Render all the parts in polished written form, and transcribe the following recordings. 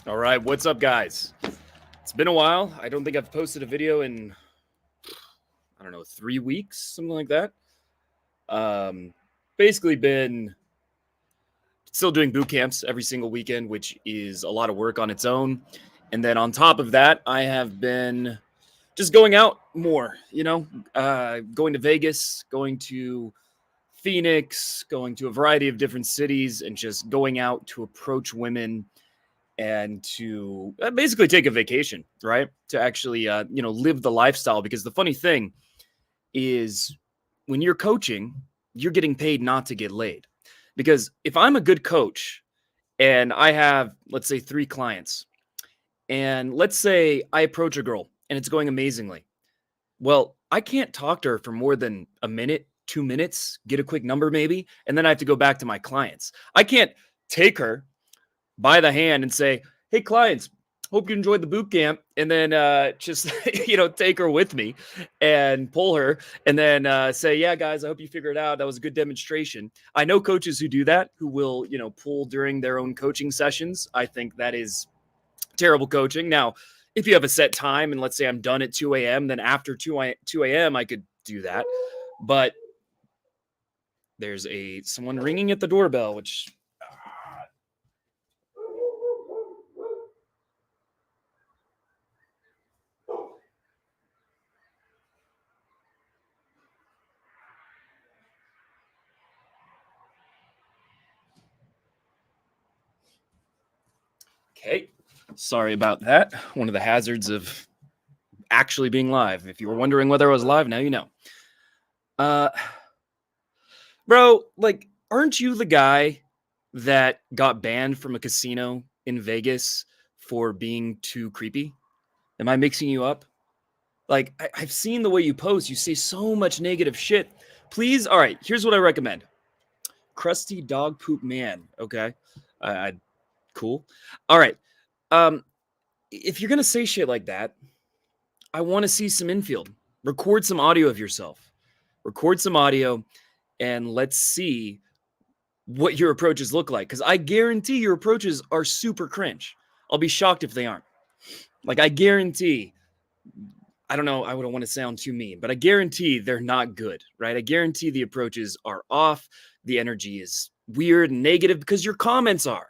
All right, what's up, guys? It's been a while. I don't think I've posted a video in, I don't know, 3 weeks, something like that. Basically been still doing boot camps every single weekend, which is a lot of work on its own. And then on top of that, I have been just going out more, going to Vegas, going to Phoenix, going to a variety of different cities, and just going out to approach women and to basically take a vacation, right? To actually, live the lifestyle. Because the funny thing is, when you're coaching, you're getting paid not to get laid. Because if I'm a good coach and I have, let's say, 3 clients, and let's say I approach a girl and it's going amazingly, well, I can't talk to her for more than a minute, 2 minutes, get a quick number maybe, and then I have to go back to my clients. I can't take her by the hand and say, "Hey, clients, hope you enjoyed the boot camp," and then just take her with me and pull her, and then say, "Yeah, guys, I hope you figure it out. That was a good demonstration." I know coaches who do that, who will pull during their own coaching sessions. I think that is terrible coaching. Now, if you have a set time, and let's say I'm done at 2 a.m., then after 2 a.m. I could do that. But there's someone ringing at the doorbell, which okay. Sorry about that. One of the hazards of actually being live. If you were wondering whether I was live, now you know. Bro, like, aren't you the guy that got banned from a casino in Vegas for being too creepy? Am I mixing you up? Like, I've seen the way you post. You say so much negative shit. Please, all right, here's what I recommend. Crusty dog poop man, okay? Cool. All right. If you're going to say shit like that, I want to see some infield. Record some audio of yourself. Record some audio and let's see what your approaches look like. Because I guarantee your approaches are super cringe. I'll be shocked if they aren't. Like, I guarantee, I don't know, I wouldn't want to sound too mean, but I guarantee they're not good, right? I guarantee the approaches are off. The energy is weird and negative because your comments are,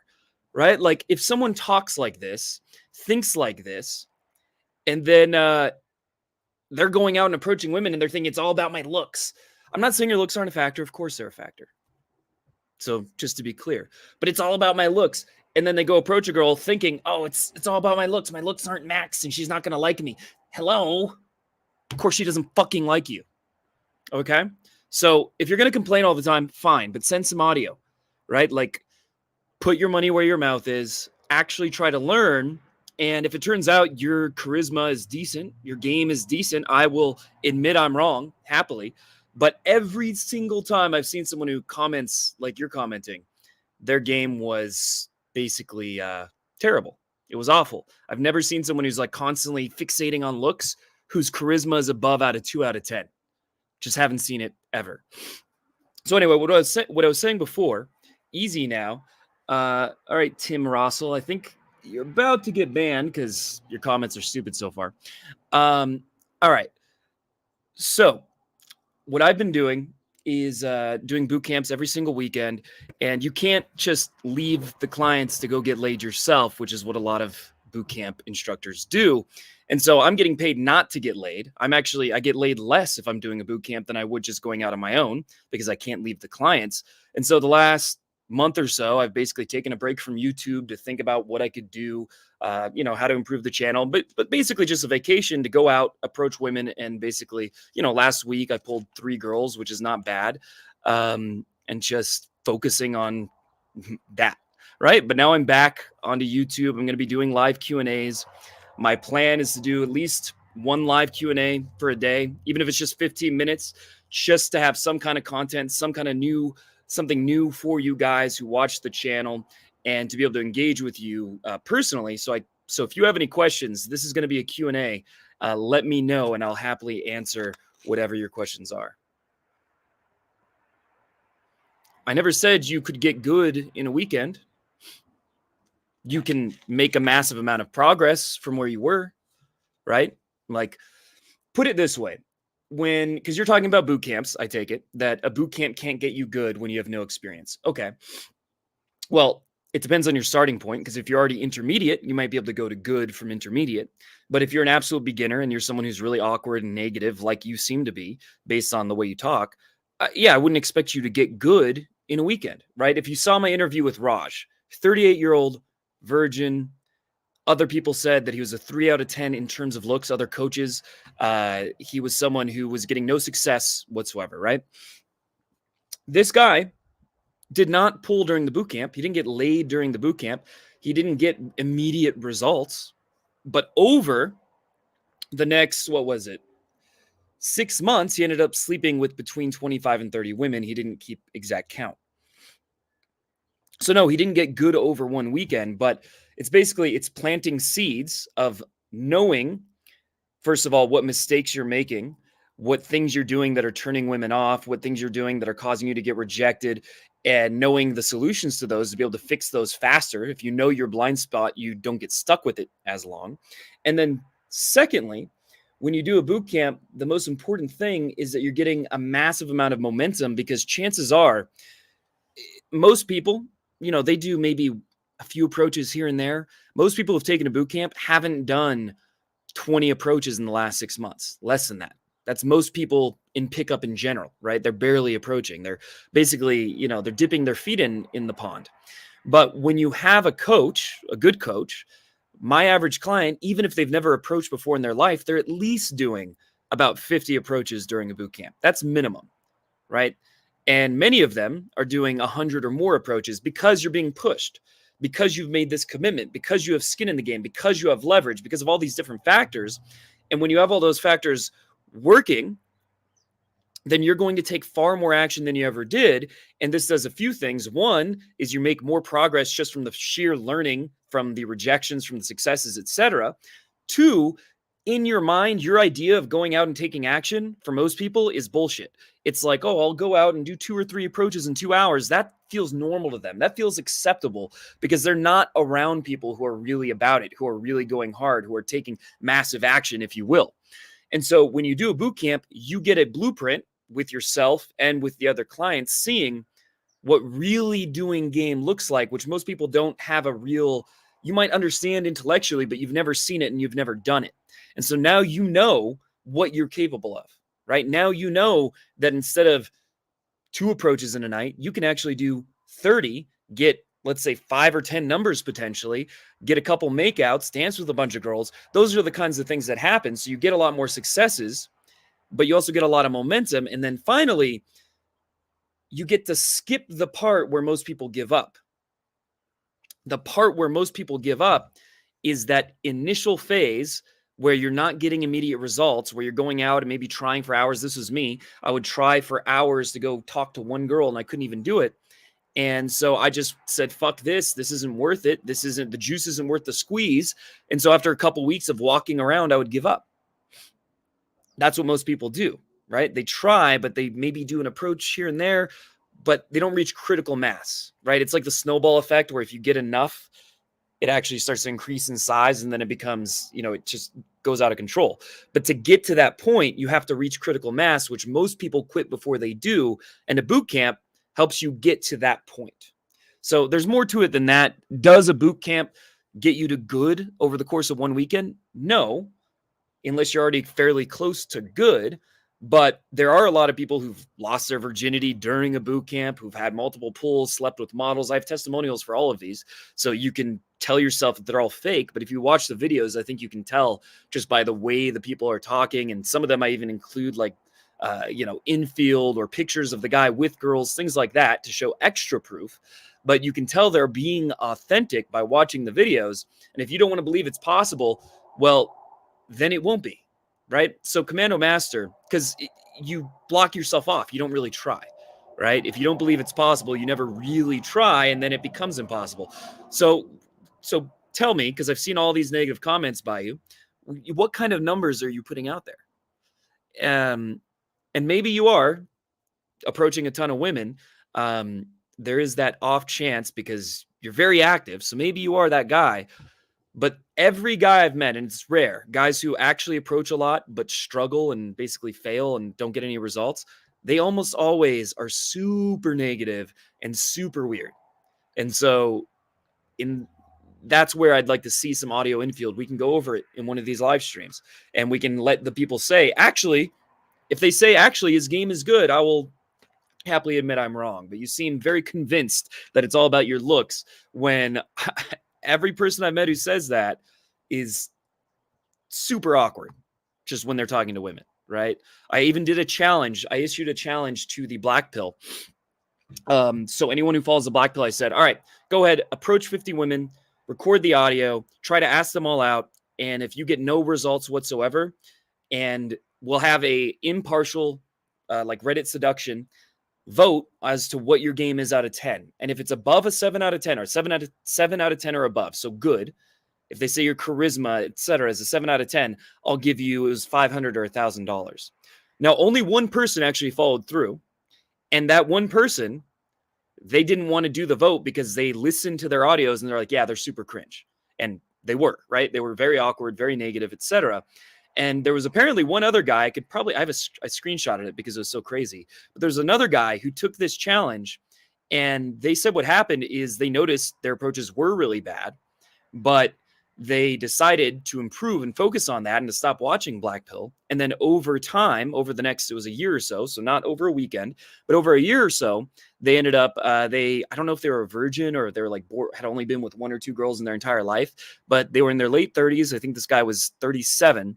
right? Like, if someone talks like this, thinks like this, and then they're going out and approaching women and they're thinking it's all about my looks. I'm not saying your looks aren't a factor. Of course they're a factor. So just to be clear, but it's all about my looks. And then they go approach a girl thinking, oh, it's all about my looks. My looks aren't maxed and she's not going to like me. Hello? Of course she doesn't fucking like you. Okay? So if you're going to complain all the time, fine, but send some audio, right? Like, put your money where your mouth is. Actually try to learn. And if it turns out your charisma is decent, your game is decent, I will admit I'm wrong, happily. But every single time I've seen someone who comments like you're commenting, their game was basically terrible. It was awful. I've never seen someone who's like constantly fixating on looks whose charisma is above out of 2 out of 10. Just haven't seen it ever. So anyway, what I was saying before, easy now. All right, Tim Russell, I think you're about to get banned because your comments are stupid so far. All right. So what I've been doing is doing boot camps every single weekend, and you can't just leave the clients to go get laid yourself, which is what a lot of boot camp instructors do. And so I'm getting paid not to get laid. I get laid less if I'm doing a boot camp than I would just going out on my own because I can't leave the clients. And so the last month or so, I've basically taken a break from YouTube to think about what I could do, how to improve the channel, but basically just a vacation to go out, approach women, and basically, last week I pulled 3 girls, which is not bad, and just focusing on that, right? But now I'm back onto YouTube. I'm going to be doing live Q&As. My plan is to do at least one live Q&A for a day, even if it's just 15 minutes, just to have some kind of content, some kind of something new for you guys who watch the channel, and to be able to engage with you personally. So if you have any questions, this is going to be a Q&A. Let me know, and I'll happily answer whatever your questions are. I never said you could get good in a weekend. you can make a massive amount of progress from where you were, right? Like, put it this way. Because you're talking about boot camps, I take it, that a boot camp can't get you good when you have no experience. Okay. Well, it depends on your starting point, because if you're already intermediate, you might be able to go to good from intermediate. But if you're an absolute beginner and you're someone who's really awkward and negative, like you seem to be, based on the way you talk, yeah, I wouldn't expect you to get good in a weekend, right? If you saw my interview with Raj, 38-year-old virgin, other people said that he was a 3 out of 10 in terms of looks. Other coaches, he was someone who was getting no success whatsoever, right? This guy did not pull during the boot camp. He didn't get laid during the boot camp. He didn't get immediate results. But over the next, 6 months, he ended up sleeping with between 25 and 30 women. He didn't keep exact count. So no, he didn't get good over one weekend, but it's planting seeds of knowing, first of all, what mistakes you're making, what things you're doing that are turning women off, what things you're doing that are causing you to get rejected, and knowing the solutions to those to be able to fix those faster. If you know your blind spot, you don't get stuck with it as long. And then secondly, when you do a boot camp, the most important thing is that you're getting a massive amount of momentum, because chances are most people, they do maybe a few approaches here and there. Most people who've taken a boot camp haven't done 20 approaches in the last 6 months, less than that. That's most people in pickup in general, right? They're barely approaching. They're basically, they're dipping their feet in the pond. But when you have a coach, a good coach, my average client, even if they've never approached before in their life, they're at least doing about 50 approaches during a boot camp. That's minimum, right? And many of them are doing 100 or more approaches because you're being pushed, because you've made this commitment, because you have skin in the game, because you have leverage, because of all these different factors. And when you have all those factors working, then you're going to take far more action than you ever did. And this does a few things. One is you make more progress just from the sheer learning from the rejections, from the successes, etc. Two, in your mind, your idea of going out and taking action for most people is bullshit. It's like, oh, I'll go out and do 2 or 3 approaches in 2 hours. That feels normal to them. That feels acceptable because they're not around people who are really about it, who are really going hard, who are taking massive action, if you will. And so when you do a boot camp, you get a blueprint with yourself and with the other clients, seeing what really doing game looks like, which most people don't have a real, you might understand intellectually, but you've never seen it and you've never done it. And so now you know what you're capable of, right? Now you know that instead of 2 approaches in a night, you can actually do 30, get, let's say, 5 or 10 numbers potentially, get a couple makeouts, dance with a bunch of girls. Those are the kinds of things that happen. So you get a lot more successes, but you also get a lot of momentum. And then finally, you get to skip the part where most people give up. The part where most people give up is that initial phase where you're not getting immediate results, where you're going out and maybe trying for hours. This was me. I would try for hours to go talk to one girl and I couldn't even do it. And so I just said, fuck this. This isn't worth it. The juice isn't worth the squeeze. And so after a couple weeks of walking around, I would give up. That's what most people do, right? They try, but they maybe do an approach here and there, but they don't reach critical mass, right? It's like the snowball effect where if you get enough, it actually starts to increase in size and then it becomes, it just goes out of control. But to get to that point, you have to reach critical mass, which most people quit before they do. And a boot camp helps you get to that point. So there's more to it than that. Does a boot camp get you to good over the course of one weekend? No, unless you're already fairly close to good. But there are a lot of people who've lost their virginity during a boot camp, who've had multiple pulls, slept with models. I have testimonials for all of these. So you can tell yourself that they're all fake. But if you watch the videos, I think you can tell just by the way the people are talking. And some of them I even include infield or pictures of the guy with girls, things like that to show extra proof. But you can tell they're being authentic by watching the videos. And if you don't want to believe it's possible, well, then it won't be, right? So Commando Master, because you block yourself off. You don't really try, right? If you don't believe it's possible, you never really try, and then it becomes impossible. So tell me, because I've seen all these negative comments by you, what kind of numbers are you putting out there? And maybe you are approaching a ton of women. There is that off chance because you're very active, so maybe you are that guy. But every guy I've met, and it's rare, guys who actually approach a lot but struggle and basically fail and don't get any results, they almost always are super negative and super weird. And so in that's where I'd like to see some audio infield. We can go over it in one of these live streams and we can let the people say, actually, if they say, actually, his game is good, I will happily admit I'm wrong. But you seem very convinced that it's all about your looks when every person I've met who says that is super awkward just when they're talking to women, right? I even did a challenge. I issued a challenge to the Black Pill. So anyone who follows the Black Pill, I said, all right, go ahead, approach 50 women, record the audio, try to ask them all out. And if you get no results whatsoever, and we'll have a impartial, like Reddit seduction, vote as to what your game is out of 10. And if it's above a 7 out of 10 or 7 out of 10 or above, so good. If they say your charisma, etc., is a 7 out of 10, I'll give you, it was $500 or $1,000. Now, only one person actually followed through. And that one person, they didn't want to do the vote because they listened to their audios and they're like, yeah, they're super cringe. And they were, right? They were very awkward, very negative, etc. And there was apparently one other guy, I screenshotted it because it was so crazy. But there's another guy who took this challenge and they said what happened is they noticed their approaches were really bad, but they decided to improve and focus on that and to stop watching Black Pill. And then over time, over the next, it was a year or so, so not over a weekend, but over a year or so, they ended up, I don't know if they were a virgin or they were like, had only been with one or two girls in their entire life, but they were in their late 30s. I think this guy was 37.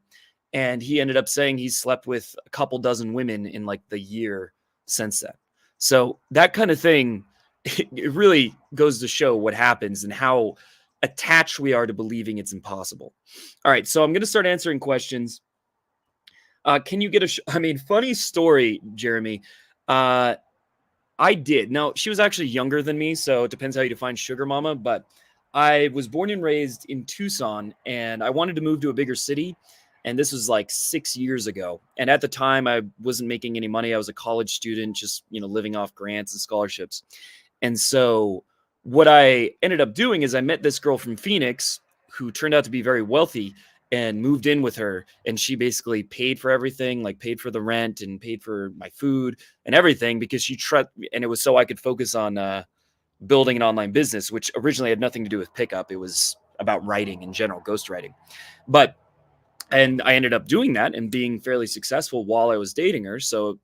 And he ended up saying he slept with a couple dozen women in like the year since then. So that kind of thing, it really goes to show what happens and how attached we are to believing it's impossible. All right, so I'm going to start answering questions. Can you get funny story, Jeremy. I did. Now, she was actually younger than me, so it depends how you define sugar mama, but I was born and raised in Tucson, and I wanted to move to a bigger city, and this was like 6 years ago. And at the time, I wasn't making any money. I was a college student, just, living off grants and scholarships. And so what I ended up doing is I met this girl from Phoenix who turned out to be very wealthy and moved in with her. And she basically paid for everything, like paid for the rent and paid for my food and everything because she and it was so I could focus on building an online business, which originally had nothing to do with pickup. It was about writing in general, ghostwriting. And I ended up doing that and being fairly successful while I was dating her. So,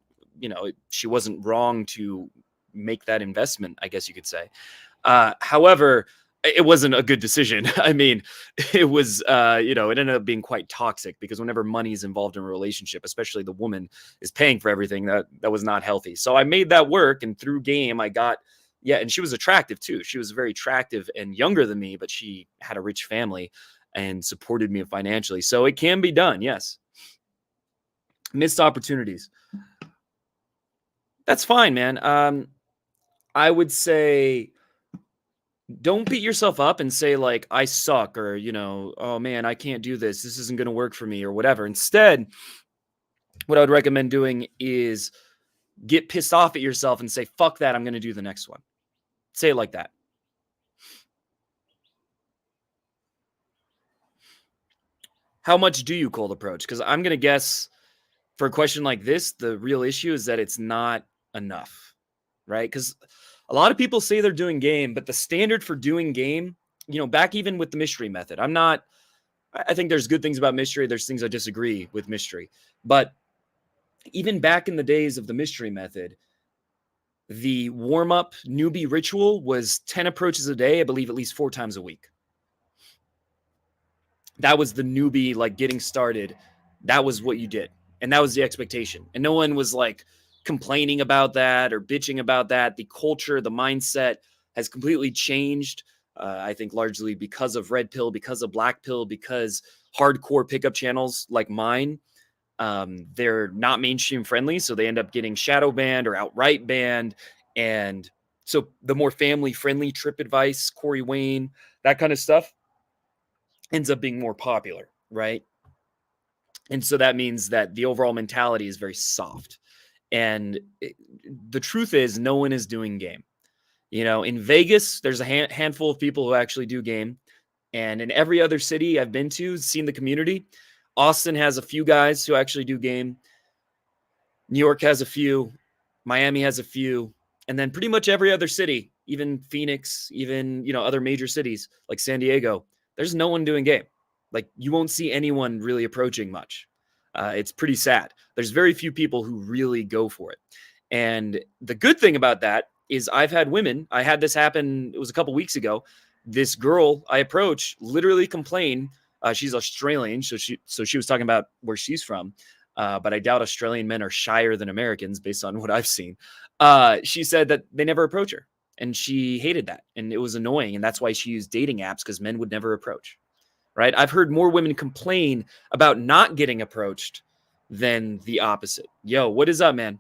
she wasn't wrong to make that investment, I guess you could say. However, it wasn't a good decision. I mean, it was, it ended up being quite toxic because whenever money is involved in a relationship, especially the woman is paying for everything, that was not healthy. So I made that work, and through game, I got, and she was attractive too. She was very attractive and younger than me, but she had a rich family and supported me financially. So it can be done. Yes. Missed opportunities. That's fine, man. I would say don't beat yourself up and say like, I suck, or, oh man, I can't do this. This isn't going to work for me or whatever. Instead, what I would recommend doing is get pissed off at yourself and say, fuck that. I'm going to do the next one. Say it like that. How much do you cold approach? Because I'm going to guess for a question like this, the real issue is that it's not enough, right? Because a lot of people say they're doing game, but the standard for doing game, back even with the mystery method, I think there's good things about mystery. There's things I disagree with mystery. But even back in the days of the mystery method, the warm-up newbie ritual was 10 approaches a day, I believe at least 4 times a week. That was the newbie, like getting started. That was what you did. And that was the expectation. And no one was like complaining about that or bitching about that. The culture, the mindset has completely changed. I think largely because of Red Pill, because of Black Pill, because hardcore pickup channels like mine, they're not mainstream friendly. So they end up getting shadow banned or outright banned. And so the more family friendly Trip Advice, Corey Wayne, that kind of stuff ends up being more popular, right? And so that means that the overall mentality is very soft. And the truth is, no one is doing game. In Vegas, there's a handful of people who actually do game. And in every other city I've been to, seen the community. Austin has a few guys who actually do game. New York has a few. Miami has a few. And then pretty much every other city, even Phoenix, even, other major cities like San Diego, there's no one doing game. Like you won't see anyone really approaching much. It's pretty sad. There's very few people who really go for it. And the good thing about that is I've had women, I had this happen, it was a couple weeks ago. This girl I approached literally complained. She's Australian, so she was talking about where she's from. But I doubt Australian men are shyer than Americans based on what I've seen. She said that they never approach her, and she hated that, and it was annoying, and that's why she used dating apps because men would never approach. Right? I've heard more women complain about not getting approached than the opposite. Yo, what is up, man?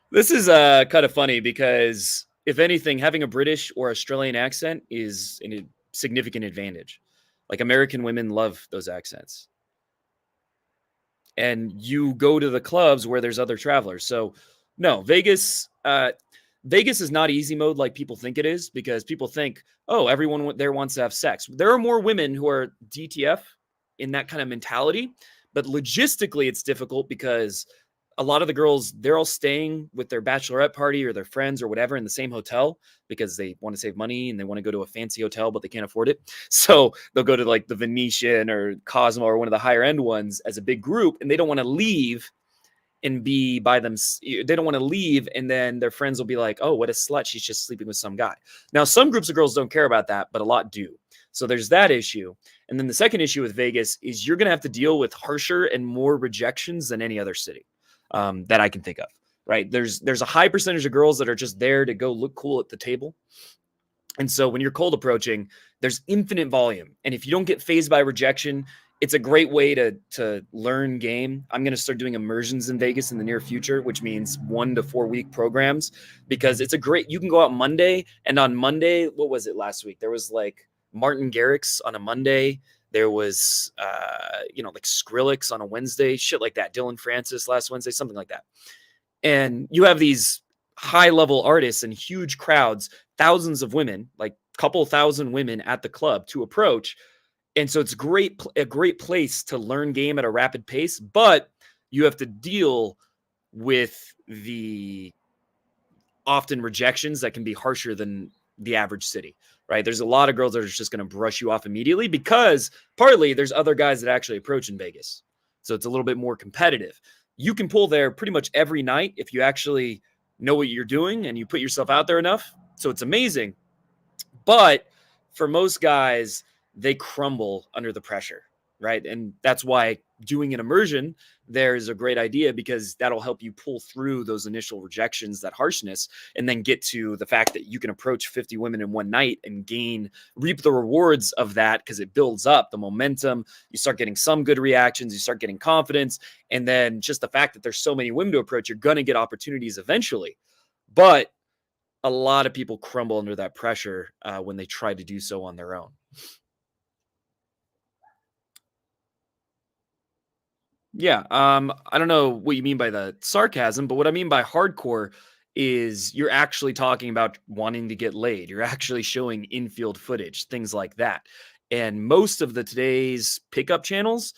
This is kind of funny because if anything, having a British or Australian accent is a significant advantage. Like American women love those accents. And you go to the clubs where there's other travelers. So no, Vegas is not easy mode like people think it is because people think, oh, everyone there wants to have sex. There are more women who are DTF in that kind of mentality, but logistically it's difficult because a lot of the girls, they're all staying with their bachelorette party or their friends or whatever in the same hotel because they want to save money and they want to go to a fancy hotel, but they can't afford it. So they'll go to like the Venetian or Cosmo or one of the higher end ones as a big group, and they don't want to leave and be by them. They don't want to leave. And then their friends will be like, oh, what a slut. She's just sleeping with some guy. Now, some groups of girls don't care about that, but a lot do. So there's that issue. And then the second issue with Vegas is you're going to have to deal with harsher and more rejections than any other city that I can think of, right? There's a high percentage of girls that are just there to go look cool at the table. And so when you're cold approaching, there's infinite volume. And if you don't get phased by rejection, it's a great way to learn game. I'm going to start doing immersions in Vegas in the near future, which means 1 to 4 week programs, because it's you can go out Monday, and on Monday, what was it last week? There was like Martin Garrix on a Monday. There was, like Skrillex on a Wednesday, shit like that. Dylan Francis last Wednesday, something like that. And you have these high level artists and huge crowds, thousands of women, like a couple thousand women at the club to approach. And so it's a great place to learn game at a rapid pace, but you have to deal with the often rejections that can be harsher than the average city, right? There's a lot of girls that are just going to brush you off immediately because partly there's other guys that actually approach in Vegas. So it's a little bit more competitive. You can pull there pretty much every night if you actually know what you're doing and you put yourself out there enough. So it's amazing. But for most guys, they crumble under the pressure, right? And that's why doing an immersion there is a great idea because that'll help you pull through those initial rejections, that harshness, and then get to the fact that you can approach 50 women in one night and reap the rewards of that because it builds up the momentum. You start getting some good reactions, you start getting confidence, and then just the fact that there's so many women to approach, you're going to get opportunities eventually. But a lot of people crumble under that pressure when they try to do so on their own. Yeah, I don't know what you mean by the sarcasm, but what I mean by hardcore is you're actually talking about wanting to get laid. You're actually showing infield footage, things like that. And most of today's pickup channels,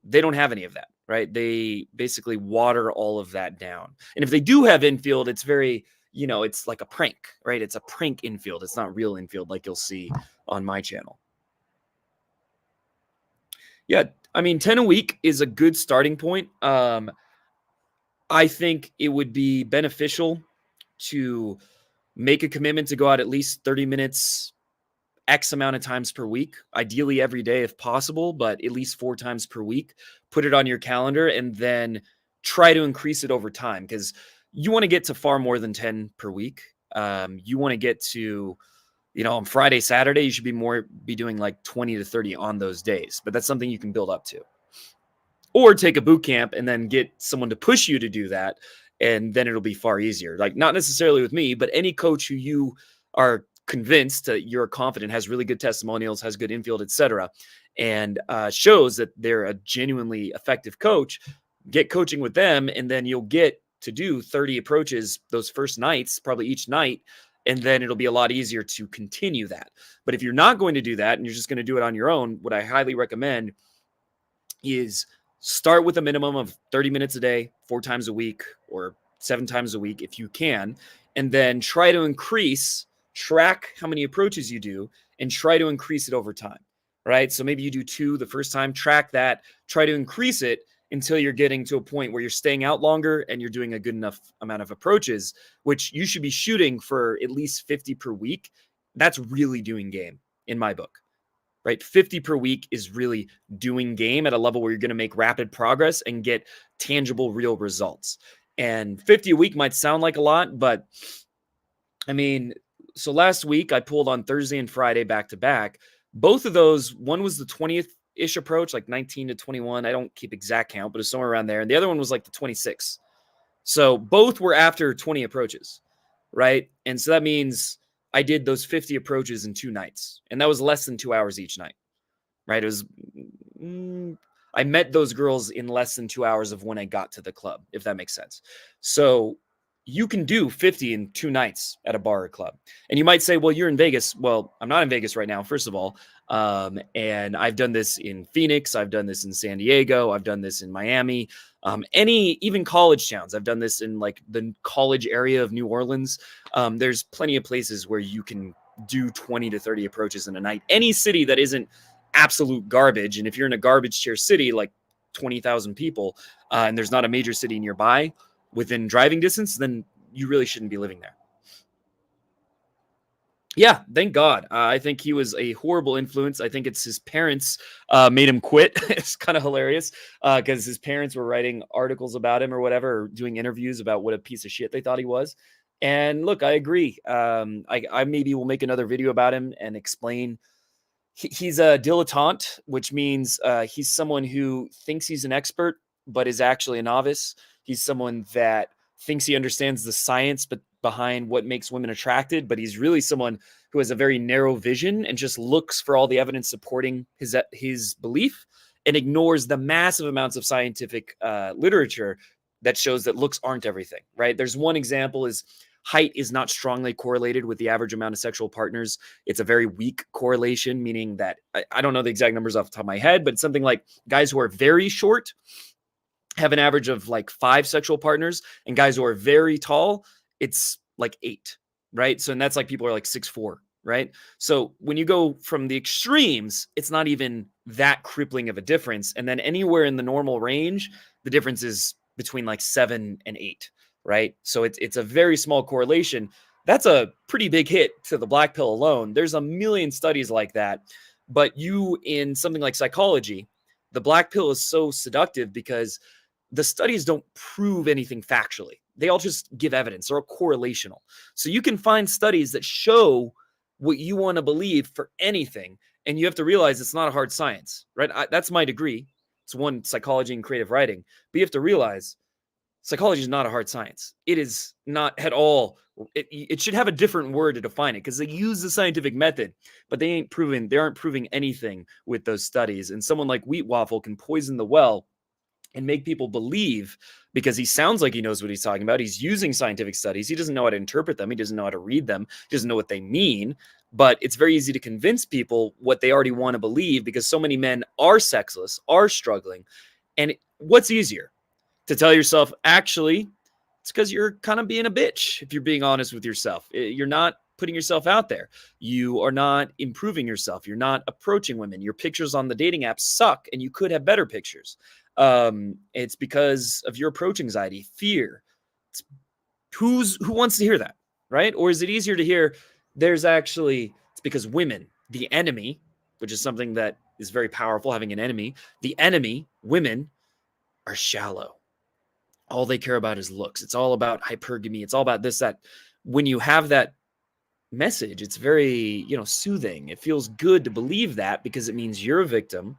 they don't have any of that, right? They basically water all of that down. And if they do have infield, it's very, it's like a prank, right? It's a prank infield. It's not real infield like you'll see on my channel. Yeah, I mean, 10 a week is a good starting point. I think it would be beneficial to make a commitment to go out at least 30 minutes, X amount of times per week, ideally every day if possible, but at least 4 times per week. Put it on your calendar and then try to increase it over time because you want to get to far more than 10 per week. You want to get to, on Friday, Saturday, you should be doing like 20 to 30 on those days, but that's something you can build up to. Or take a boot camp and then get someone to push you to do that. And then it'll be far easier. Like not necessarily with me, but any coach who you are convinced that you're confident has really good testimonials, has good infield, etc., and shows that they're a genuinely effective coach, get coaching with them. And then you'll get to do 30 approaches those first nights, probably each night, and then it'll be a lot easier to continue that. But if you're not going to do that and you're just going to do it on your own, what I highly recommend is start with a minimum of 30 minutes a day, 4 times a week, or 7 times a week if you can, and then try to track how many approaches you do and try to increase it over time, right? So maybe you do 2 the first time, track that, try to increase it until you're getting to a point where you're staying out longer and you're doing a good enough amount of approaches, which you should be shooting for at least 50 per week. That's really doing game in my book, right? 50 per week is really doing game at a level where you're going to make rapid progress and get tangible, real results. And 50 a week might sound like a lot, but I mean, so last week I pulled on Thursday and Friday back to back. Both of those, one was the 20th-ish approach, like 19 to 21. I don't keep exact count, but it's somewhere around there. And the other one was like the 26th. So both were after 20 approaches, right? And so that means I did those 50 approaches in 2 nights. And that was less than 2 hours each night, right? It was, I met those girls in less than 2 hours of when I got to the club, if that makes sense. So you can do 50 in 2 nights at a bar or club. And you might say, well, you're in Vegas. Well, I'm not in Vegas right now, first of all. And I've done this in Phoenix. I've done this in San Diego. I've done this in Miami. Even college towns. I've done this in like the college area of New Orleans. There's plenty of places where you can do 20 to 30 approaches in a night. Any city that isn't absolute garbage. And if you're in a garbage tier city, like 20,000 people, and there's not a major city nearby within driving distance, then you really shouldn't be living there. Yeah, thank God. I think he was a horrible influence. I think it's his parents made him quit. It's kind of hilarious because his parents were writing articles about him or whatever, or doing interviews about what a piece of shit they thought he was. And look, I agree. I maybe will make another video about him and explain. He's a dilettante, which means he's someone who thinks he's an expert, but is actually a novice. He's someone that thinks he understands the science but behind what makes women attracted, but he's really someone who has a very narrow vision and just looks for all the evidence supporting his belief and ignores the massive amounts of scientific literature that shows that looks aren't everything, right? There's one example is height is not strongly correlated with the average amount of sexual partners. It's a very weak correlation, meaning that I don't know the exact numbers off the top of my head, but it's something like guys who are very short have an average of like 5 sexual partners, and guys who are very tall, it's like 8, right? So, and that's like people are like 6'4", right? So when you go from the extremes, it's not even that crippling of a difference. And then anywhere in the normal range, the difference is between like 7 and 8, right? So it's a very small correlation. That's a pretty big hit to the black pill alone. There's a million studies like that. But in something like psychology, the black pill is so seductive because the studies don't prove anything factually. They all just give evidence. They're correlational. So you can find studies that show what you want to believe for anything. And you have to realize it's not a hard science, right? That's my degree. It's one, psychology and creative writing. But you have to realize psychology is not a hard science. It is not at all. It should have a different word to define it because they use the scientific method, but they aren't proving anything with those studies. And someone like Wheat Waffle can poison the well and make people believe because he sounds like he knows what he's talking about. He's using scientific studies. He doesn't know how to interpret them. He doesn't know how to read them. He doesn't know what they mean. But it's very easy to convince people what they already want to believe because so many men are sexless, are struggling. And what's easier? To tell yourself, actually, it's because you're kind of being a bitch, if you're being honest with yourself. You're not putting yourself out there. You are not improving yourself. You're not approaching women. Your pictures on the dating apps suck, and you could have better pictures. It's because of your approach anxiety, fear. Who wants to hear that, right? Or is it easier to hear it's because women, the enemy, which is something that is very powerful, having an enemy, the enemy, women, are shallow. All they care about is looks. It's all about hypergamy. It's all about this, that. When you have that message, it's very, soothing. It feels good to believe that because it means you're a victim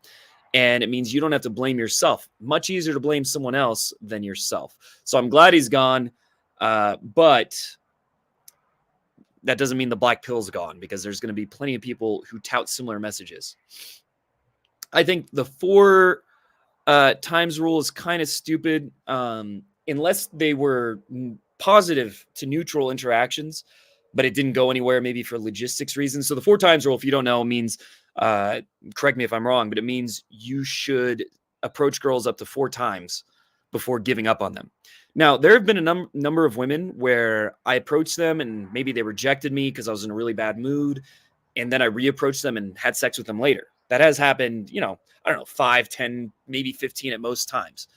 and it means you don't have to blame yourself. Much easier to blame someone else than yourself. So I'm glad he's gone. But that doesn't mean the black pill's gone because there's going to be plenty of people who tout similar messages. I think the 4 times rule is kind of stupid. In unless they were positive to neutral interactions, but it didn't go anywhere, maybe for logistics reasons. So the 4 times rule, if you don't know, means, correct me if I'm wrong, but it means you should approach girls up to 4 times before giving up on them. Now, there have been a number of women where I approached them and maybe they rejected me because I was in a really bad mood. And then I reapproached them and had sex with them later. That has happened, I don't know, 5, 10, maybe 15 at most times.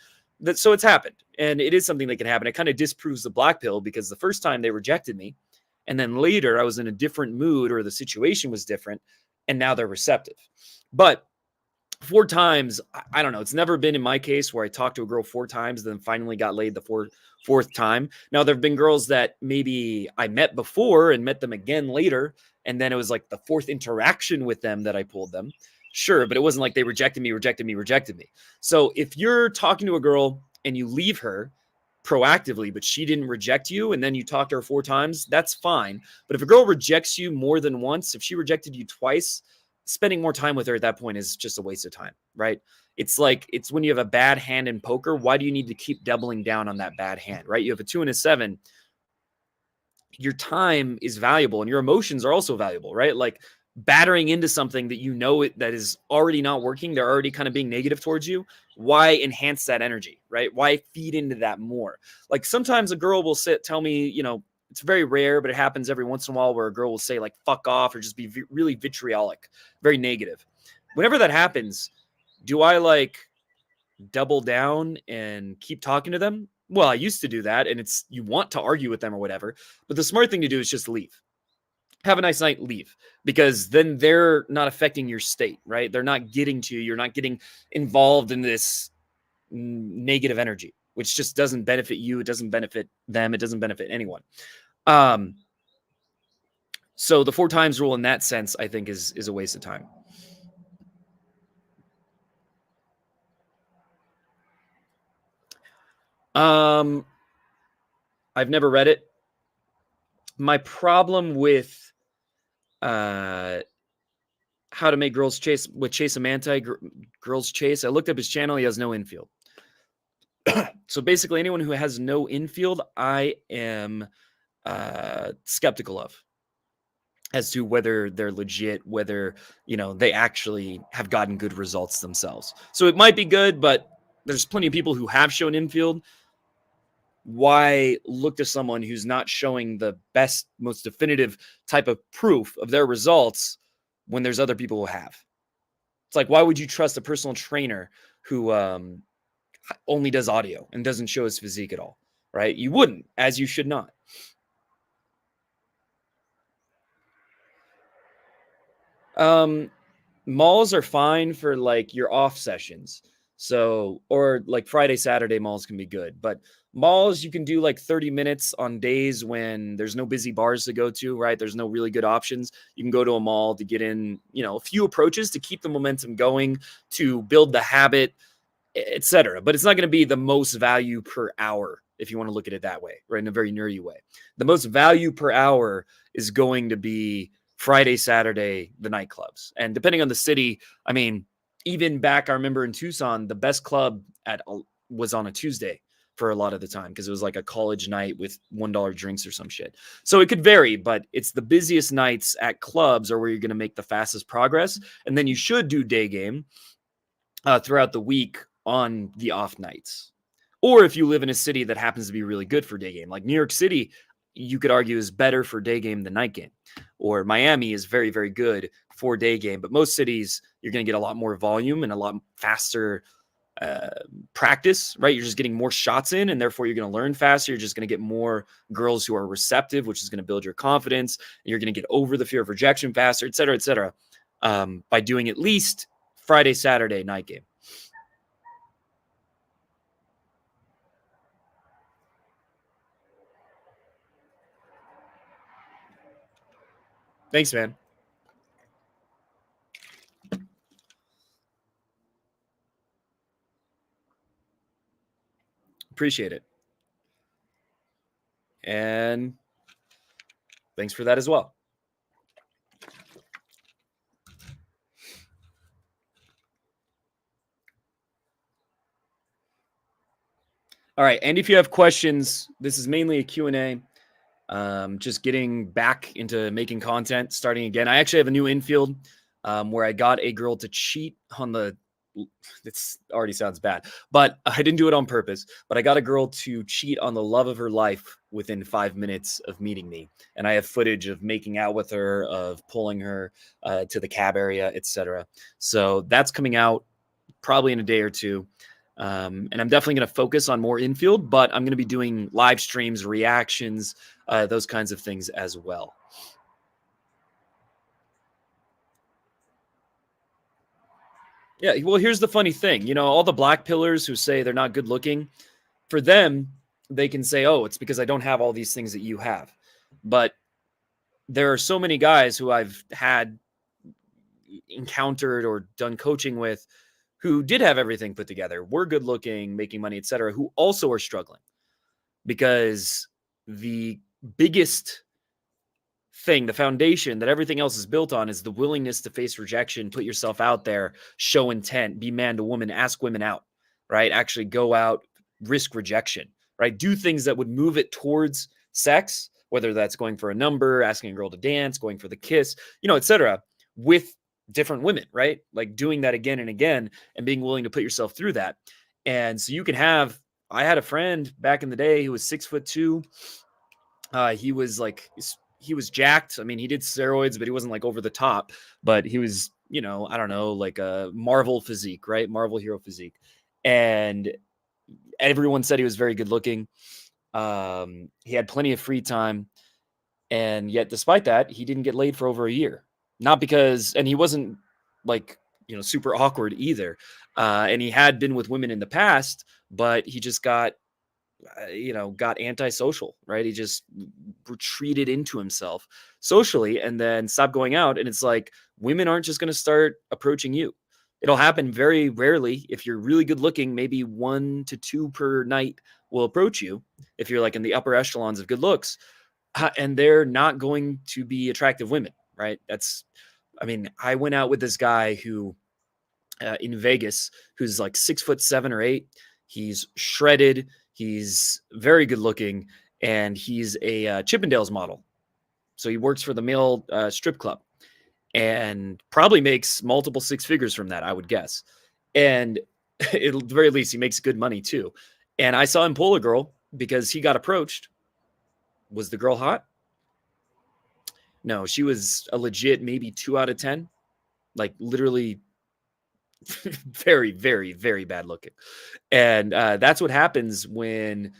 So it's happened. And it is something that can happen. It kind of disproves the black pill because the first time they rejected me. And then later I was in a different mood or the situation was different. And now they're receptive. But 4 times, I don't know. It's never been in my case where I talked to a girl 4 times, then finally got laid the fourth time. Now, there have been girls that maybe I met before and met them again later, and then it was like the fourth interaction with them that I pulled them. Sure, but it wasn't like they rejected me. So if you're talking to a girl and you leave her proactively, but she didn't reject you, and then you talk to her 4 times, that's fine. But if a girl rejects you more than once, if she rejected you twice, spending more time with her at that point is just a waste of time, right? It's when you have a bad hand in poker. Why do you need to keep doubling down on that bad hand, right? You have a 2 and a 7. Your time is valuable and your emotions are also valuable, right? Like battering into something that that is already not working. They're already kind of being negative towards you. Why enhance that energy, right? Why feed into that more? Like sometimes a girl will tell me, it's very rare, but it happens every once in a while where a girl will say like fuck off or just be really vitriolic, very negative. Whenever that happens, do I like double down and keep talking to them? Well, I used to do that, and you want to argue with them or whatever, but the smart thing to do is just leave. Have a nice night, leave, because then they're not affecting your state, right? They're not getting to you. You're not getting involved in this negative energy, which just doesn't benefit you. It doesn't benefit them. It doesn't benefit anyone. So the 4 times rule in that sense, I think is a waste of time. I've never read it. My problem with how to make girls chase with Chase Amanti, girls chase. I looked up his channel. He has no infield. So basically, anyone who has no infield, I am skeptical of as to whether they're legit, whether they actually have gotten good results themselves. So it might be good, but there's plenty of people who have shown infield. Why look to someone who's not showing the best, most definitive type of proof of their results when there's other people who have? It's like, why would you trust a personal trainer who only does audio and doesn't show his physique at all, right? You wouldn't, as you should not. Malls are fine for like your off sessions. So, or like Friday, Saturday malls can be good, but malls, you can do like 30 minutes on days when there's no busy bars to go to, right? There's no really good options. You can go to a mall to get in, a few approaches to keep the momentum going, to build the habit, etc. But it's not going to be the most value per hour if you want to look at it that way, right? In a very nerdy way. The most value per hour is going to be Friday, Saturday, the nightclubs. And depending on the city, I mean, even back, I remember in Tucson, the best club was on a Tuesday for a lot of the time because it was like a college night with $1 drinks or some shit. So it could vary, but it's the busiest nights at clubs are where you're going to make the fastest progress. And then you should do day game throughout the week on the off nights. Or if you live in a city that happens to be really good for day game, like New York City, you could argue is better for day game than night game. Or Miami is very, very good for day game. But most cities, you're going to get a lot more volume and a lot faster practice, right? You're just getting more shots in, and therefore you're going to learn faster. You're just going to get more girls who are receptive, which is going to build your confidence. You're going to get over the fear of rejection faster, et cetera, et cetera, by doing at least Friday, Saturday night game. Thanks, man. Appreciate it. And thanks for that as well. All right, and if you have questions, this is mainly a Q&A. Just getting back into making content, starting again. I actually have a new infield where I got a girl to cheat on the. This already sounds bad, but I didn't do it on purpose. But I got a girl to cheat on the love of her life within 5 minutes of meeting me, and I have footage of making out with her, of pulling her to the cab area, etc. So that's coming out probably in a day or two. And I'm definitely going to focus on more infield, but I'm going to be doing live streams, reactions, those kinds of things as well. Yeah, well, here's the funny thing. All the black pillars who say they're not good looking, for them, they can say, oh, it's because I don't have all these things that you have. But there are so many guys who I've had encountered or done coaching with who did have everything put together, were good looking, making money, etc., who also are struggling because the biggest thing, the foundation that everything else is built on, is the willingness to face rejection, put yourself out there, show intent, be man to woman, ask women out, right? Actually go out, risk rejection, right? Do things that would move it towards sex, whether that's going for a number, asking a girl to dance, going for the kiss, etc., with different women, right? Like doing that again and again and being willing to put yourself through that. And so you can have, I had a friend back in the day who was 6'2". He was jacked. I mean, he did steroids, but he wasn't like over the top. But he was, I don't know, like a Marvel physique, right? Marvel hero physique. And everyone said he was very good looking. He had plenty of free time. And yet, despite that, he didn't get laid for over a year. Not because, and he wasn't like, super awkward either. And he had been with women in the past, but he just got antisocial, right? He just retreated into himself socially and then stopped going out. And it's like, women aren't just going to start approaching you. It'll happen very rarely. If you're really good looking, maybe 1 to 2 per night will approach you. If you're like in the upper echelons of good looks, and they're not going to be attractive women, right? I went out with this guy who in Vegas, who's like 6'7" or 8. He's shredded. He's very good looking, and he's a Chippendales model. So he works for the male strip club, and probably makes multiple six figures from that, I would guess. And at the very least, he makes good money too. And I saw him pull a girl because he got approached. Was the girl hot? No, she was a legit maybe 2 out of 10. Like literally very, very, very bad looking. And that's what happens when,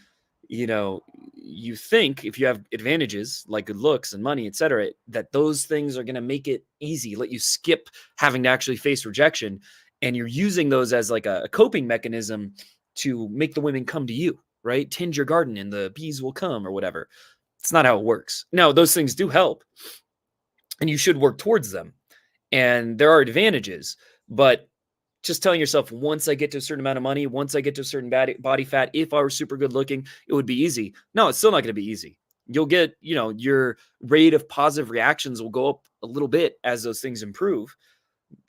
you think if you have advantages like good looks and money, etc., that those things are going to make it easy, let you skip having to actually face rejection. And you're using those as like a coping mechanism to make the women come to you, right? Tend your garden and the bees will come or whatever. It's not how it works. Now, those things do help and you should work towards them. And there are advantages, but just telling yourself, once I get to a certain amount of money, once I get to a certain body fat, if I were super good looking, it would be easy. No, it's still not going to be easy. You'll get, your rate of positive reactions will go up a little bit as those things improve.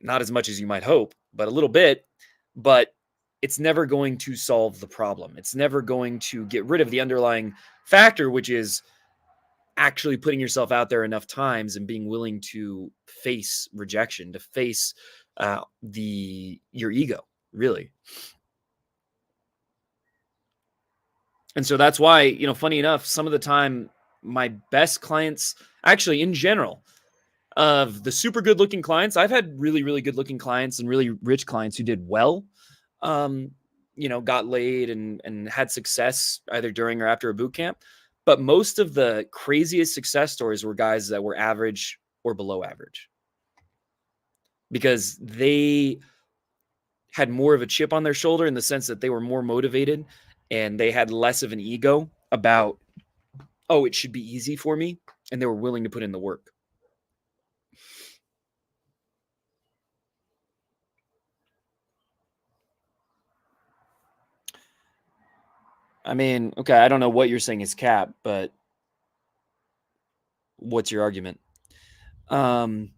Not as much as you might hope, but a little bit. But it's never going to solve the problem. It's never going to get rid of the underlying factor, which is actually putting yourself out there enough times and being willing to face rejection, to face your ego, really. And so that's why, funny enough, some of the time my best clients, actually in general, of the super good looking clients, I've had really, really good looking clients and really rich clients who did well, got laid and had success either during or after a boot camp. But most of the craziest success stories were guys that were average or below average because they had more of a chip on their shoulder in the sense that they were more motivated and they had less of an ego about, oh, it should be easy for me. And they were willing to put in the work. I mean, okay, I don't know what you're saying is cap, but what's your argument? Um,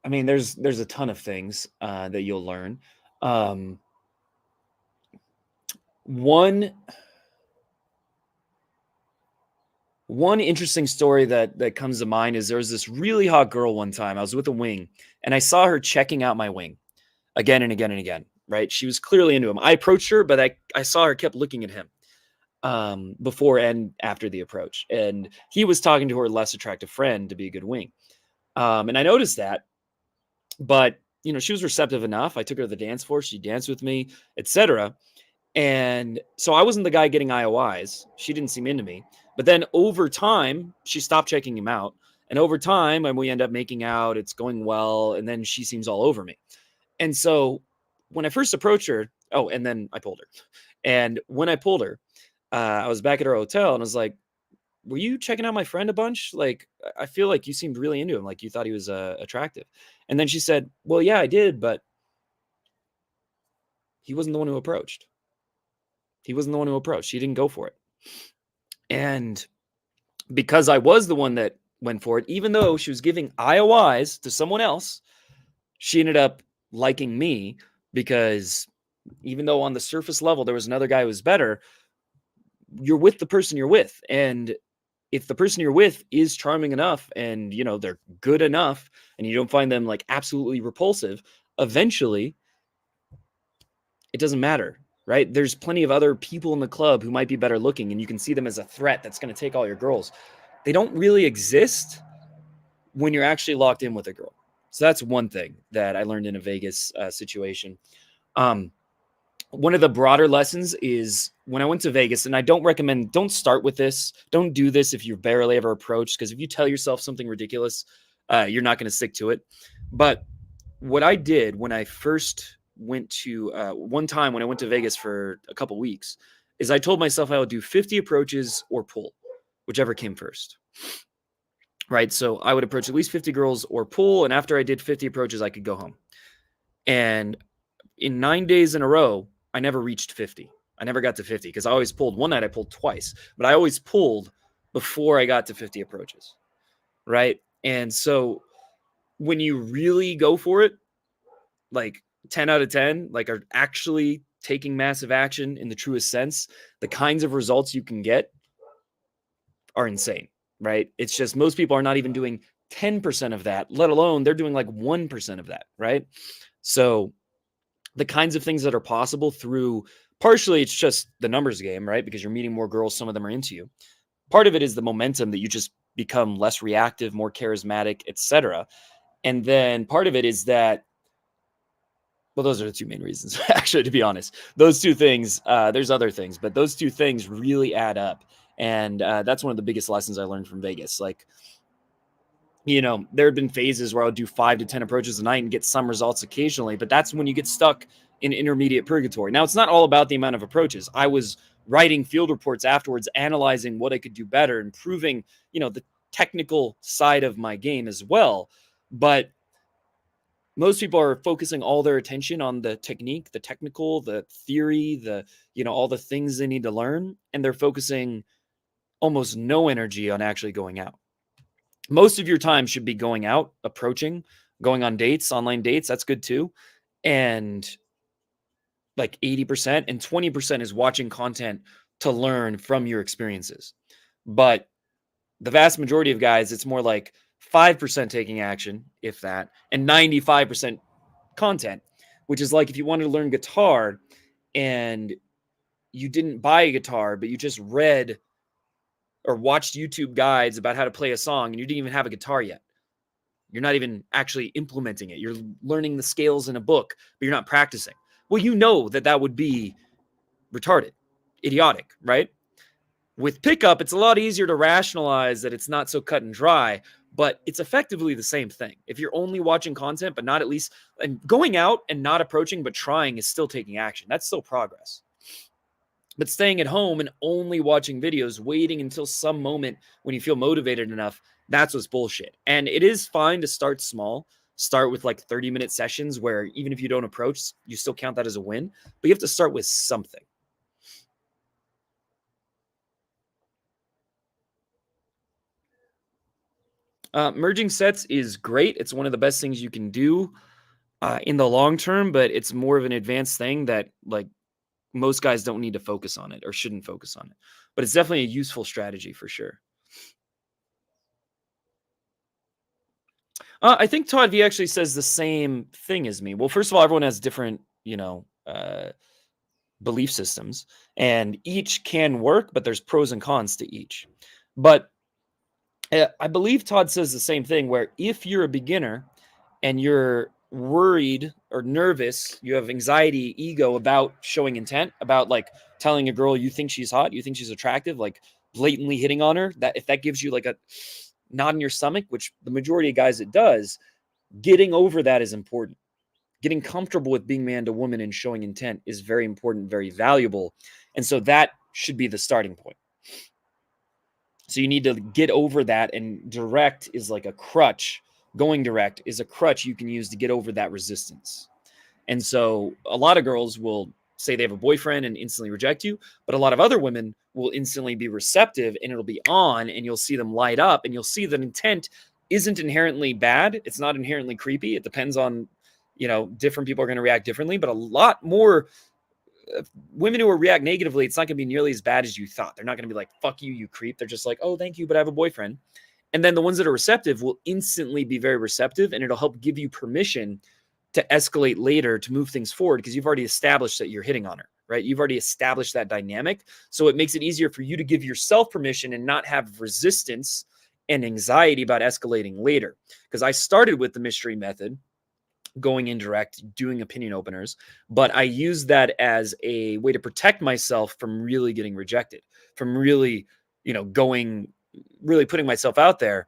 I mean, there's a ton of things that you'll learn. One one interesting story that comes to mind is there was this really hot girl one time. I was with a wing, and I saw her checking out my wing again and again and again. Right? She was clearly into him. I approached her, but I saw her kept looking at him before and after the approach, and he was talking to her less attractive friend to be a good wing. And I noticed that, but she was receptive enough. I took her to the dance floor. She danced with me, etc. And so I wasn't the guy getting IOIs. She didn't seem into me. But then over time, she stopped checking him out. And over time, and we end up making out, it's going well. And then she seems all over me. And so when I first approached her, oh, and then I pulled her. And when I pulled her, I was back at her hotel and I was like, were you checking out my friend a bunch? Like, I feel like you seemed really into him. Like you thought he was attractive. And then she said, well, yeah, I did, but he wasn't the one who approached. He wasn't the one who approached. He didn't go for it. And because I was the one that went for it, even though she was giving IOIs to someone else, she ended up liking me because even though on the surface level there was another guy who was better, you're with the person you're with. And if the person you're with is charming enough and they're good enough and you don't find them like absolutely repulsive, eventually it doesn't matter, right? There's plenty of other people in the club who might be better looking and you can see them as a threat that's going to take all your girls. They don't really exist when you're actually locked in with a girl. So that's one thing that I learned in a Vegas situation. One of the broader lessons is when I went to Vegas, and I don't recommend, don't start with this. Don't do this if you're barely ever approached, because if you tell yourself something ridiculous, you're not going to stick to it. But what I did when I first went to one time when I went to Vegas for a couple weeks is I told myself I would do 50 approaches or pull, whichever came first. Right. So I would approach at least 50 girls or pull. And after I did 50 approaches, I could go home. And in 9 days in a row, I never reached 50. I never got to 50 because I always pulled. One night I pulled twice, but I always pulled before I got to 50 approaches. Right. And so when you really go for it, like 10 out of 10, like are actually taking massive action in the truest sense, the kinds of results you can get are insane, right? It's just most people are not even doing 10% of that, let alone they're doing like 1% of that, right? So the kinds of things that are possible through partially it's just the numbers game, right? Because you're meeting more girls, some of them are into you. Part of it is the momentum that you just become less reactive, more charismatic, etc. And then part of it is that well, those are the two main reasons, actually, to be honest. Those two things, there's other things, but those two things really add up. And that's one of the biggest lessons I learned from Vegas. Like, there had been phases where I would do 5 to 10 approaches a night and get some results occasionally, but that's when you get stuck in intermediate purgatory. Now, it's not all about the amount of approaches. I was writing field reports afterwards, analyzing what I could do better, improving, the technical side of my game as well. But most people are focusing all their attention on the technique, the technical, the theory, all the things they need to learn. And they're focusing almost no energy on actually going out. Most of your time should be going out, approaching, going on dates, online dates. That's good too. And like 80% and 20% is watching content to learn from your experiences. But the vast majority of guys, it's more like 5% taking action, if that, and 95% content, which is like if you wanted to learn guitar and you didn't buy a guitar, but you just read or watched YouTube guides about how to play a song and you didn't even have a guitar yet. You're not even actually implementing it. You're learning the scales in a book, but you're not practicing. Well, that would be retarded, idiotic, right? With pickup, it's a lot easier to rationalize that it's not so cut and dry, but it's effectively the same thing. If you're only watching content, but not at least and going out and not approaching, but trying is still taking action. That's still progress. But staying at home and only watching videos, waiting until some moment when you feel motivated enough, that's what's bullshit. And it is fine to start small. Start with like 30-minute sessions where even if you don't approach, you still count that as a win. But you have to start with something. Merging sets is great. It's one of the best things you can do in the long term, but it's more of an advanced thing that like most guys don't need to focus on it or shouldn't focus on it. But it's definitely a useful strategy for sure. I think Todd V actually says the same thing as me. Well, first of all, everyone has different, belief systems, and each can work, but there's pros and cons to each. But I believe Todd says the same thing, where if you're a beginner and you're worried or nervous, you have anxiety, ego about showing intent, about like telling a girl you think she's hot, you think she's attractive, like blatantly hitting on her, that if that gives you like a knot in your stomach, which the majority of guys it does, getting over that is important. Getting comfortable with being man to woman and showing intent is very important, very valuable. And so that should be the starting point. So you need to get over that, and direct is like a crutch. Going direct is a crutch you can use to get over that resistance. And so a lot of girls will say they have a boyfriend and instantly reject you, but a lot of other women will instantly be receptive, and it'll be on, and you'll see them light up, and you'll see that intent isn't inherently bad. It's not inherently creepy. It depends on, different people are going to react differently, but a lot more women who react negatively, it's not going to be nearly as bad as you thought. They're not going to be like, fuck you, you creep. They're just like, oh, thank you, but I have a boyfriend. And then the ones that are receptive will instantly be very receptive, and it'll help give you permission to escalate later, to move things forward, because you've already established that you're hitting on her, right? You've already established that dynamic. So it makes it easier for you to give yourself permission and not have resistance and anxiety about escalating later. Because I started with the mystery method, going indirect, doing opinion openers, but I use that as a way to protect myself from really getting rejected, from really, really putting myself out there.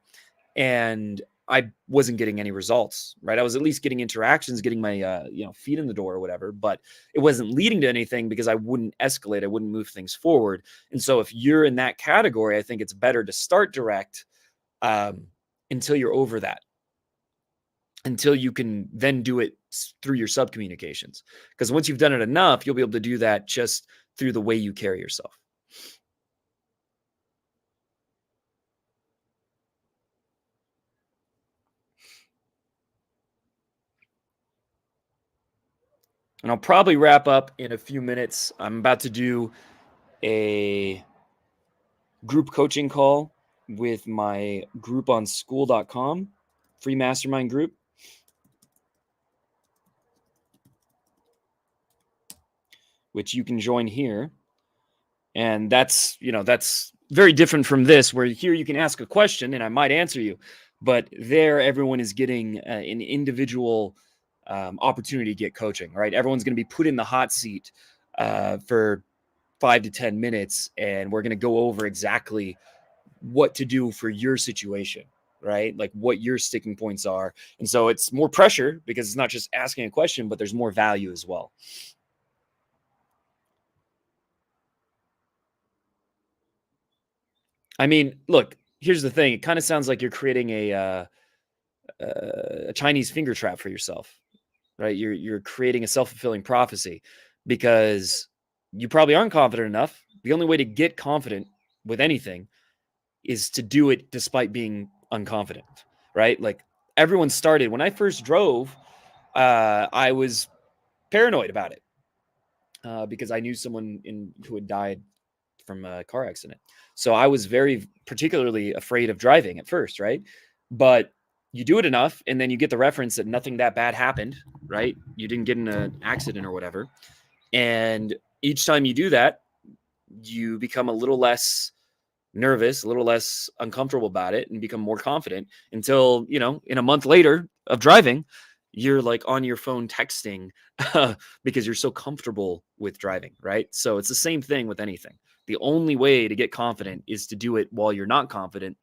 And I wasn't getting any results, right? I was at least getting interactions, getting my, feet in the door or whatever, but it wasn't leading to anything because I wouldn't escalate. I wouldn't move things forward. And so if you're in that category, I think it's better to start direct until you're over that, until you can then do it through your sub communications. Because once you've done it enough, you'll be able to do that just through the way you carry yourself. And I'll probably wrap up in a few minutes. I'm about to do a group coaching call with my group on school.com, free mastermind group. Which you can join here. And that's very different from this, where here you can ask a question and I might answer you. But there, everyone is getting an individual opportunity to get coaching, right? Everyone's going to be put in the hot seat for 5 to 10 minutes, and we're going to go over exactly what to do for your situation, right? Like what your sticking points are. And so it's more pressure because it's not just asking a question, but there's more value as well. I mean, look, here's the thing. It kind of sounds like you're creating a Chinese finger trap for yourself, right? You're creating a self-fulfilling prophecy because you probably aren't confident enough. The only way to get confident with anything is to do it despite being unconfident, right? Like everyone started when I first drove, I was paranoid about it because I knew someone who had died from a car accident. So I was very particularly afraid of driving at first, right? But you do it enough, and then you get the reference that nothing that bad happened, right? You didn't get in an accident or whatever. And each time you do that, you become a little less nervous, a little less uncomfortable about it, and become more confident until, in a month later of driving, you're like on your phone texting because you're so comfortable with driving, right? So it's the same thing with anything. The only way to get confident is to do it while you're not confident.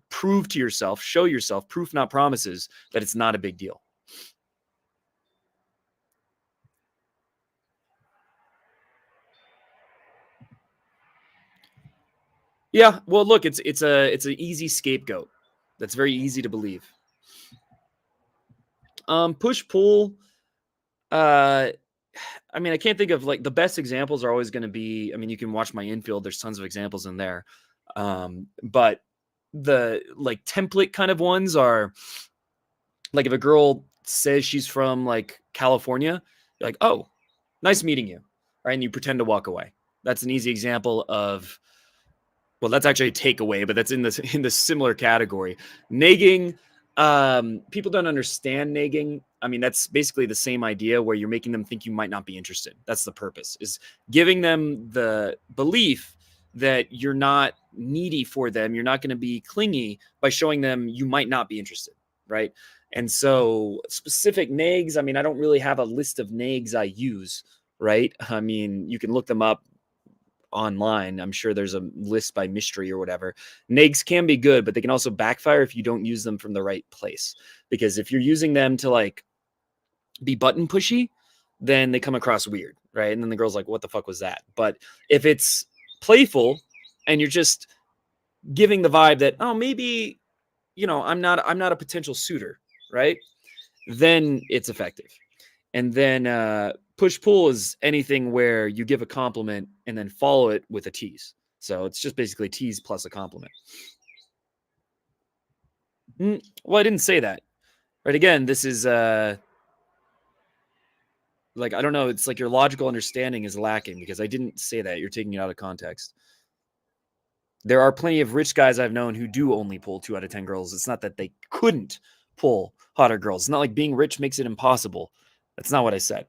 Prove to yourself, show yourself, proof not promises, that it's not a big deal. Yeah, well, look, it's an easy scapegoat. That's very easy to believe. Push pull. I mean, I can't think of like the best examples are always going to be. I mean, you can watch my infield. There's tons of examples in there, but the like template kind of ones are like if a girl says she's from like California, you're like, oh, nice meeting you. right? And you pretend to walk away. That's an easy example of, well, that's actually a takeaway, but that's in the similar category. Nagging, people don't understand nagging. I mean, that's basically the same idea where you're making them think you might not be interested. That's the purpose, is giving them the belief that you're not needy for them. You're not going to be clingy by showing them you might not be interested, right? And so specific nags, I mean, I don't really have a list of nags I use, right? I mean, you can look them up online. I'm sure there's a list by mystery or whatever. Nags can be good, but they can also backfire if you don't use them from the right place. Because if you're using them to like be button pushy, then they come across weird, right? And then the girl's like, what the fuck was that? But if it's playful and you're just giving the vibe that, oh, maybe, I'm not a potential suitor, right? Then it's effective. And then push pull is anything where you give a compliment and then follow it with a tease. So it's just basically tease plus a compliment. Well, I didn't say that. Right. Again, this is like, I don't know. It's like your logical understanding is lacking because I didn't say that. You're taking it out of context. There are plenty of rich guys I've known who do only pull 2 out of 10 girls. It's not that they couldn't pull hotter girls. It's not like being rich makes it impossible. That's not what I said.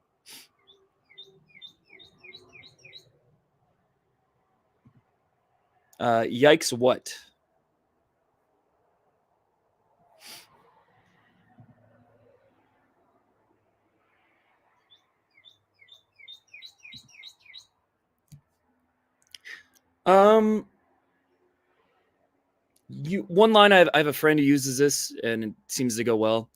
Yikes, what? Um, one line I have a friend who uses this and it seems to go well.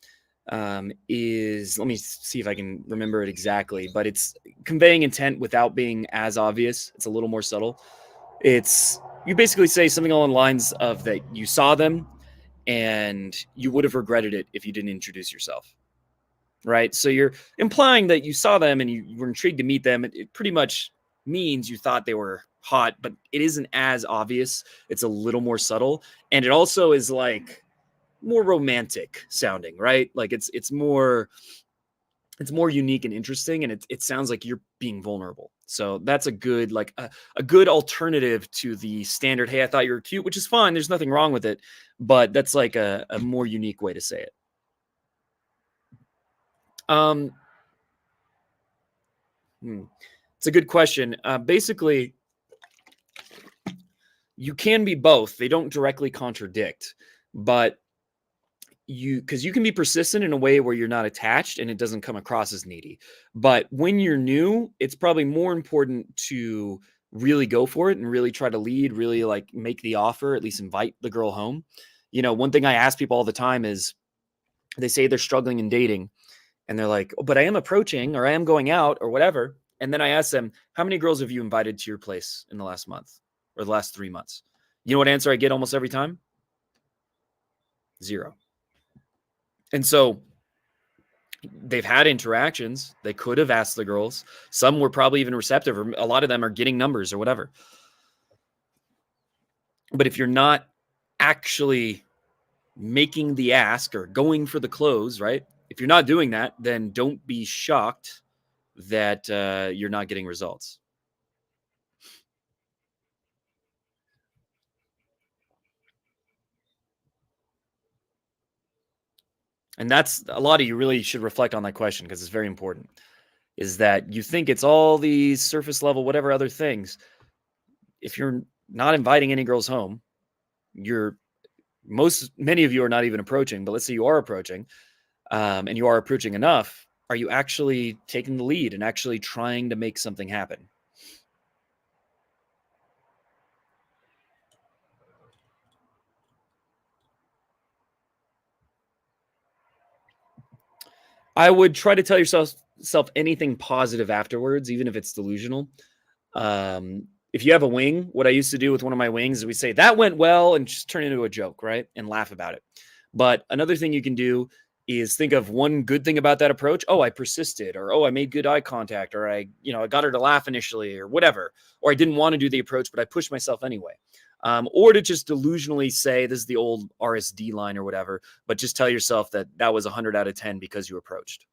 Is, let me see if I can remember it exactly, but it's conveying intent without being as obvious. It's a little more subtle. It's, you basically say something along the lines of that you saw them and you would have regretted it if you didn't introduce yourself. Right. So you're implying that you saw them and you were intrigued to meet them. It pretty much means you thought they were hot, but it isn't as obvious. It's a little more subtle. And it also is like more romantic sounding, right? Like it's more unique and interesting, and it sounds like you're being vulnerable. So that's a good, like a good alternative to the standard, hey, I thought you were cute, which is fine. There's nothing wrong with it, but that's like a more unique way to say it. Um, It's a good question. Basically, you can be both. They don't directly contradict, but because you can be persistent in a way where you're not attached and it doesn't come across as needy. But when you're new, it's probably more important to really go for it and really try to lead, really like make the offer, at least invite the girl home. One thing I ask people all the time is, they say they're struggling in dating and they're like, oh, but I am approaching or I am going out or whatever. And then I ask them, how many girls have you invited to your place in the last month or the last 3 months? You know what answer I get almost every time? 0. And so they've had interactions. They could have asked the girls. Some were probably even receptive, or a lot of them are getting numbers or whatever. But if you're not actually making the ask or going for the close, right? If you're not doing that, then don't be shocked that you're not getting results. And that's a lot of you really should reflect on that question because it's very important. Is that you think it's all these surface level, whatever other things. If you're not inviting any girls home, many of you are not even approaching, but let's say you are approaching, and you are approaching enough. Are you actually taking the lead and actually trying to make something happen? I would try to tell yourself anything positive afterwards, even if it's delusional. If you have a wing, what I used to do with one of my wings is we say that went well and just turn it into a joke, right? And laugh about it. But another thing you can do is think of one good thing about that approach. Oh, I persisted, or oh, I made good eye contact, or I got her to laugh initially, or whatever. Or I didn't want to do the approach, but I pushed myself anyway. Or to just delusionally say, this is the old RSD line or whatever, but just tell yourself that that was 100 out of 10 because you approached.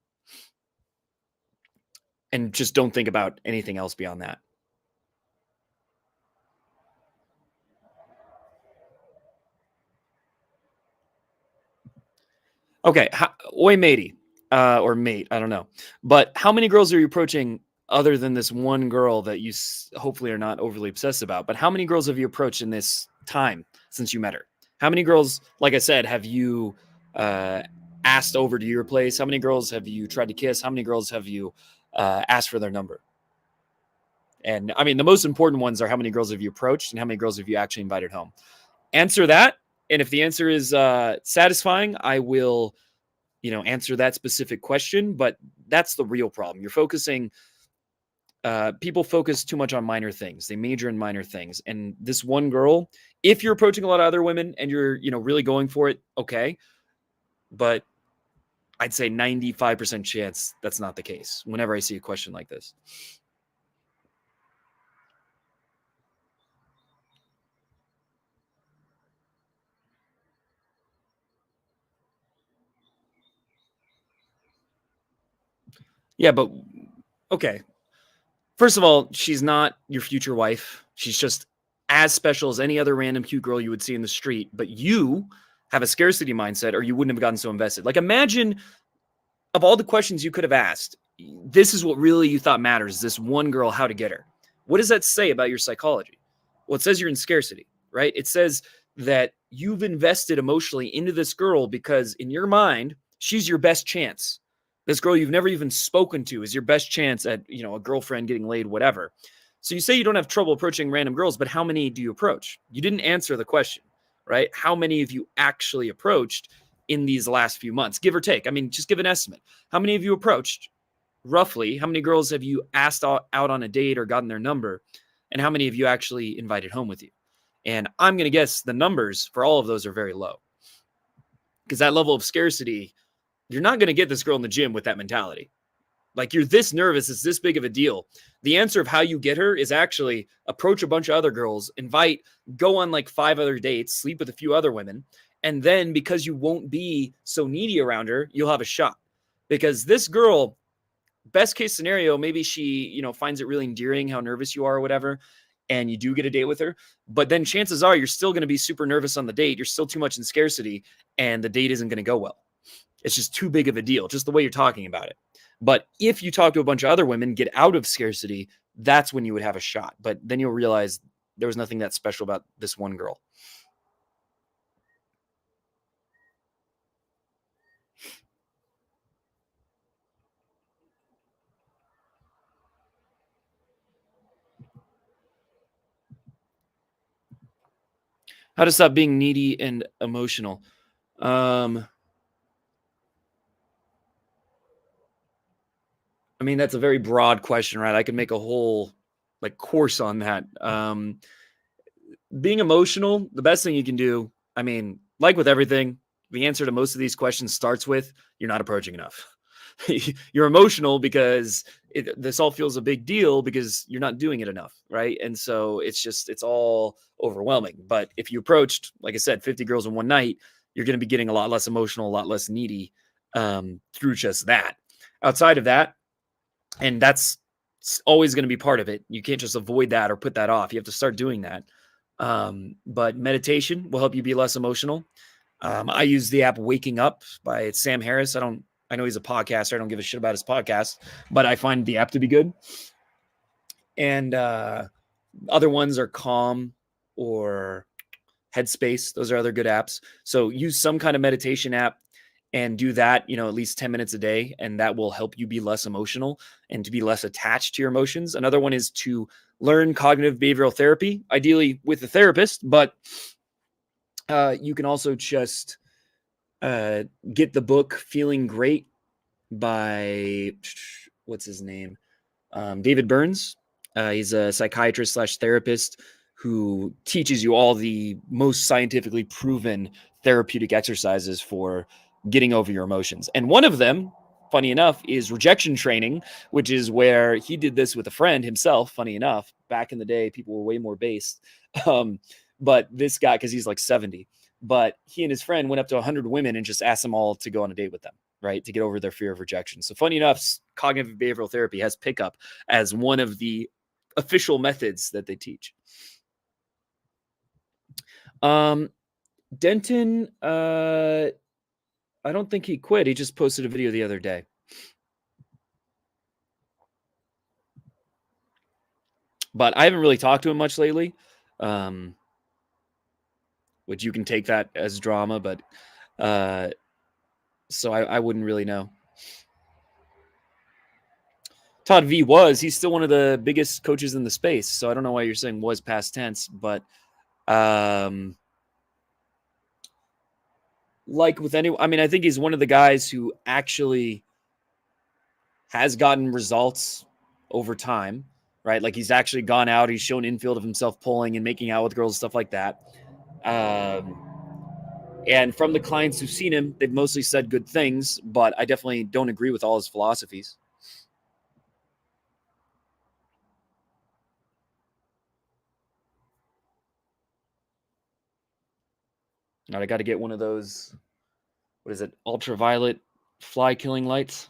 and just don't think about anything else beyond that. Okay, oi matey, or mate, I don't know. But how many girls are you approaching other than this one girl that you hopefully are not overly obsessed about? But how many girls have you approached in this time since you met her? How many girls, like I said, have you uh, asked over to your place? How many girls have you tried to kiss? How many girls have you asked for their number? And I mean, the most important ones are how many girls have you approached and how many girls have you actually invited home? Answer that. And if the answer is satisfying, I will answer that specific question. But that's the real problem. You're focusing, people focus too much on minor things. They major in minor things. And this one girl, if you're approaching a lot of other women and you're, really going for it, okay. But I'd say 95% chance that's not the case whenever I see a question like this. Yeah, but okay. First of all, she's not your future wife. She's just as special as any other random cute girl you would see in the street. But you have a scarcity mindset, or you wouldn't have gotten so invested. Like, imagine of all the questions you could have asked, this is what really you thought matters, this one girl, how to get her. What does that say about your psychology? Well, it says you're in scarcity, right? It says that you've invested emotionally into this girl because in your mind, she's your best chance. This girl you've never even spoken to is your best chance at, a girlfriend, getting laid, whatever. So you say you don't have trouble approaching random girls, but how many do you approach? You didn't answer the question, right? How many have you actually approached in these last few months, give or take? I mean, just give an estimate. How many have you approached roughly? How many girls have you asked out on a date or gotten their number? And how many have you actually invited home with you? And I'm going to guess the numbers for all of those are very low, because that level of scarcity, you're not going to get this girl in the gym with that mentality. Like, you're this nervous, it's this big of a deal. The answer of how you get her is actually approach a bunch of other girls, go on like 5 other dates, sleep with a few other women. And then because you won't be so needy around her, you'll have a shot. Because this girl, best case scenario, maybe she, finds it really endearing how nervous you are or whatever, and you do get a date with her. But then chances are you're still going to be super nervous on the date. You're still too much in scarcity, and the date isn't going to go well. It's just too big of a deal, just the way you're talking about it. But if you talk to a bunch of other women, get out of scarcity, that's when you would have a shot. But then you'll realize there was nothing that special about this one girl. How to stop being needy and emotional? I mean, that's a very broad question, right? I could make a whole course on that. Being emotional, the best thing you can do, I mean, like with everything, the answer to most of these questions starts with you're not approaching enough. You're emotional because this all feels a big deal because you're not doing it enough, right? And so it's all overwhelming. But if you approached, like I said, 50 girls in one night, you're going to be getting a lot less emotional, a lot less needy through just that. Outside of that, and that's always going to be part of it. You can't just avoid that or put that off. You have to start doing that. But meditation will help you be less emotional. I use the app Waking Up by Sam Harris. I know he's a podcaster. I don't give a shit about his podcast, but I find the app to be good. And other ones are Calm or Headspace. Those are other good apps. So use some kind of meditation app and do that, at least 10 minutes a day. And that will help you be less emotional and to be less attached to your emotions. Another one is to learn cognitive behavioral therapy, ideally with a therapist, but you can also just get the book Feeling Great by, what's his name? David Burns. He's a psychiatrist slash therapist who teaches you all the most scientifically proven therapeutic exercises for getting over your emotions. And one of them, funny enough, is rejection training, which is where he did this with a friend himself. Funny enough, back in the day, people were way more based. But this guy, because he's like 70, but he and his friend went up to 100 women and just asked them all to go on a date with them, right, to get over their fear of rejection. So, funny enough, cognitive behavioral therapy has pickup as one of the official methods that they teach. Um, Denton, I don't think he quit. He just posted a video the other day. But I haven't really talked to him much lately, um, which you can take that as drama, but so I wouldn't really know. Todd V he's still one of the biggest coaches in the space. So I don't know why you're saying was past tense, but like with any, I mean, I think he's one of the guys who actually has gotten results over time, right? Like he's actually gone out, he's shown infield of himself pulling and making out with girls and stuff like that. And from the clients who've seen him, they've mostly said good things, but I definitely don't agree with all his philosophies. All right, I got to get one of those, what is it, ultraviolet fly killing lights?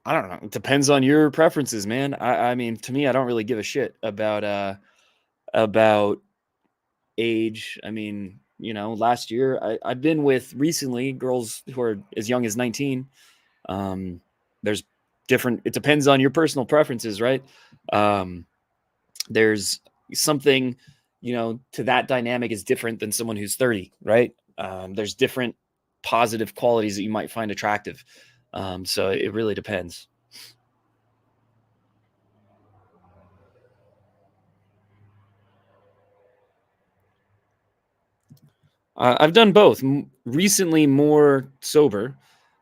I don't know. It depends on your preferences, man. I mean, to me, I don't really give a shit about age. I mean, last year I've been with recently girls who are as young as 19. There's different. It depends on your personal preferences, right? There's something, to that dynamic is different than someone who's 30, right? There's different positive qualities that you might find attractive. So it really depends. I've done both. Recently, more sober.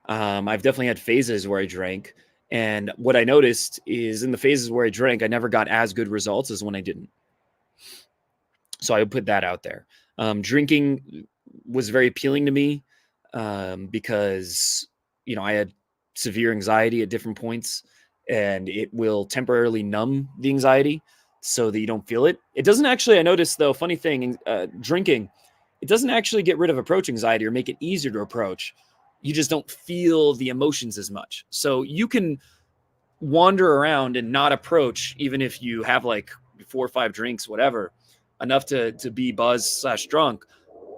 I've definitely had phases where I drank. And what I noticed is in the phases where I drank, I never got as good results as when I didn't. So I would put that out there. Drinking was very appealing to me because, I had severe anxiety at different points and it will temporarily numb the anxiety so that you don't feel it. It doesn't actually, I noticed though, funny thing, drinking, it doesn't actually get rid of approach anxiety or make it easier to approach. You just don't feel the emotions as much. So you can wander around and not approach, even if you have like 4 or 5 drinks, whatever, enough to be buzzed/drunk,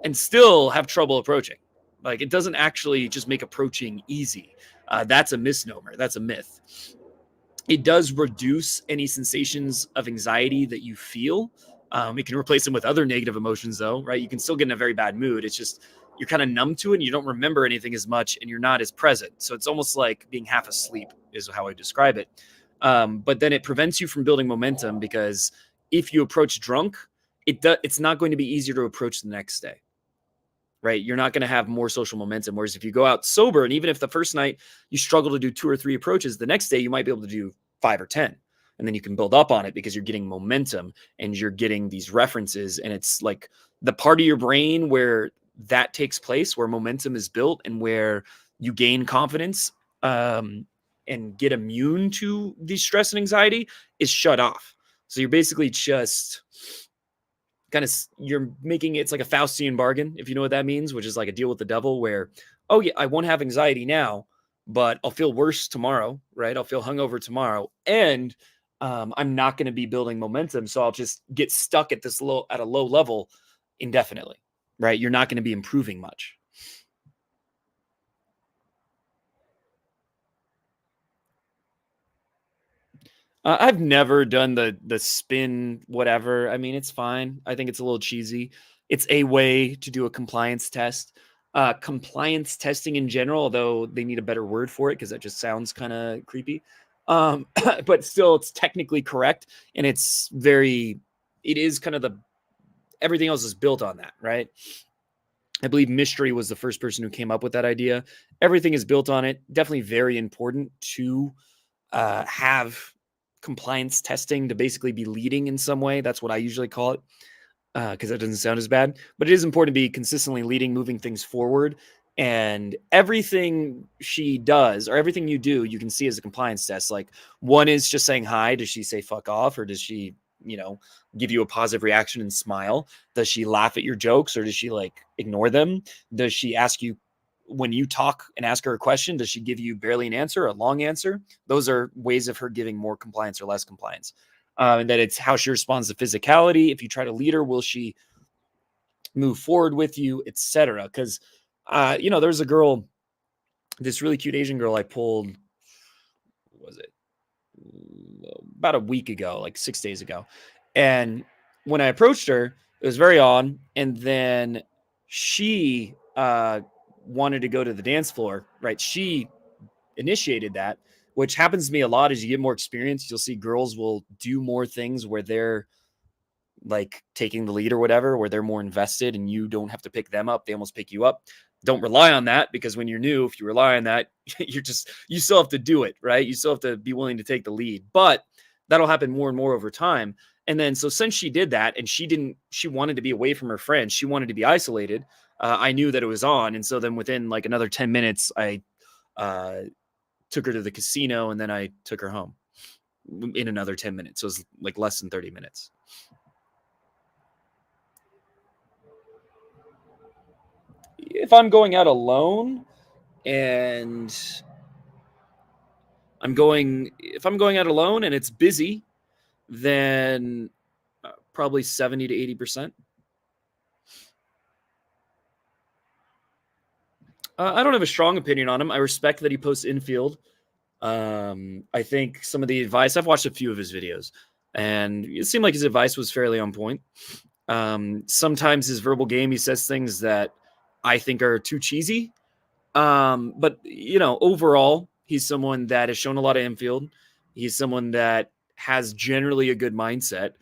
and still have trouble approaching. Like it doesn't actually just make approaching easy. That's a misnomer. That's a myth. It does reduce any sensations of anxiety that you feel. It can replace them with other negative emotions, though, right? You can still get in a very bad mood. It's just you're kind of numb to it and you don't remember anything as much and you're not as present. So it's almost like being half asleep, is how I describe it. But then it prevents you from building momentum because if you approach drunk, it's not going to be easier to approach the next day, right? You're not going to have more social momentum. Whereas if you go out sober, and even if the first night you struggle to do 2 or 3 approaches, the next day you might be able to do 5 or 10. And then you can build up on it because you're getting momentum and you're getting these references. And it's like the part of your brain where that takes place, where momentum is built and where you gain confidence and get immune to the stress and anxiety is shut off. So you're basically just you're making it's like a Faustian bargain, if you know what that means, which is like a deal with the devil where, oh yeah, I won't have anxiety now, but I'll feel worse tomorrow, right? I'll feel hungover tomorrow. And I'm not going to be building momentum. So I'll just get stuck at at a low level indefinitely, right? You're not going to be improving much. I've never done the spin whatever. I mean, it's fine. I think it's a little cheesy. It's a way to do a compliance test. Compliance testing in general, although they need a better word for it because that just sounds kind of creepy. But still, it's technically correct, and it is kind of everything else is built on that, right? I believe Mystery was the first person who came up with that idea. Everything is built on it. Definitely very important to have compliance testing to basically be leading in some way. That's what I usually call it because that doesn't sound as bad. But it is important to be consistently leading, moving things forward. And everything she does or everything you do, you can see as a compliance test. Like one is just saying hi. Does she say fuck off or does she give you a positive reaction and smile? Does she laugh at your jokes, or does she like ignore them? Does she ask you when you talk and ask her a question? Does she give you barely an answer, a long answer? Those are ways of her giving more compliance or less compliance. And that it's how she responds to physicality. If you try to lead her, will she move forward with you, etc.? Because there's a girl, this really cute Asian girl I pulled. What was it? About a week ago, like 6 days ago. And when I approached her, it was very odd. And then she wanted to go to the dance floor, right? She initiated that, which happens to me a lot. As you get more experience, you'll see girls will do more things where they're like taking the lead or whatever, where they're more invested and you don't have to pick them up. They almost pick you up. Don't rely on that, because when you're new, if you rely on that, you still have to do it, right? You still have to be willing to take the lead, but that'll happen more and more over time. And then, so since she did that and she wanted to be away from her friends, she wanted to be isolated. I knew that it was on. And so then within like another 10 minutes, I took her to the casino, and then I took her home in another 10 minutes. So it was like less than 30 minutes. If I'm going out alone and if I'm going out alone and it's busy, then probably 70 to 80%. I don't have a strong opinion on him. I respect that he posts infield. I think some of the advice, I've watched a few of his videos, and it seemed like his advice was fairly on point. Sometimes his verbal game, he says things that I think are too cheesy. But overall, he's someone that has shown a lot of infield. He's someone that has generally a good mindset,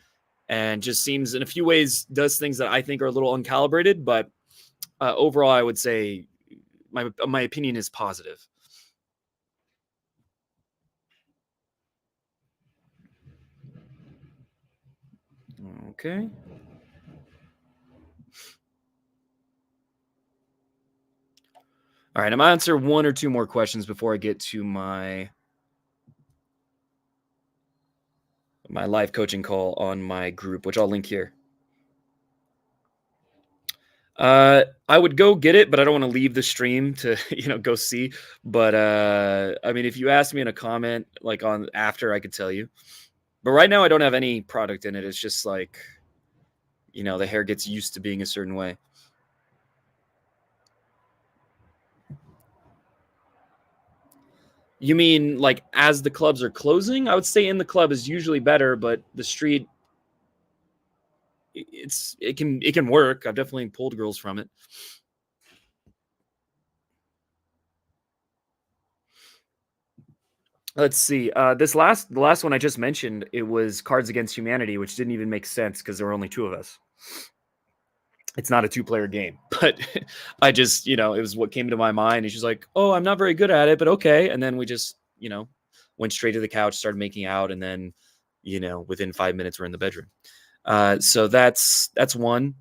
and just seems in a few ways does things that I think are a little uncalibrated. But overall, I would say my opinion is positive. Okay. All right, I'm gonna answer one or two more questions before I get to my live coaching call on my group, which I'll link here. I would go get it, but I don't want to leave the stream to go see. But I mean, if you ask me in a comment like on after, I could tell you. But right now, I don't have any product in it. It's just like the hair gets used to being a certain way. You mean like as the clubs are closing? I would say in the club is usually better, but the street, it can work. I've definitely pulled girls from it. Let's see. The last one I just mentioned, it was Cards Against Humanity, which didn't even make sense because there were only two of us. It's not a two-player game, but I just, it was what came to my mind. And she's like, "Oh, I'm not very good at it, but okay." And then we just, went straight to the couch, started making out, and then, within 5 minutes, we're in the bedroom. So that's one.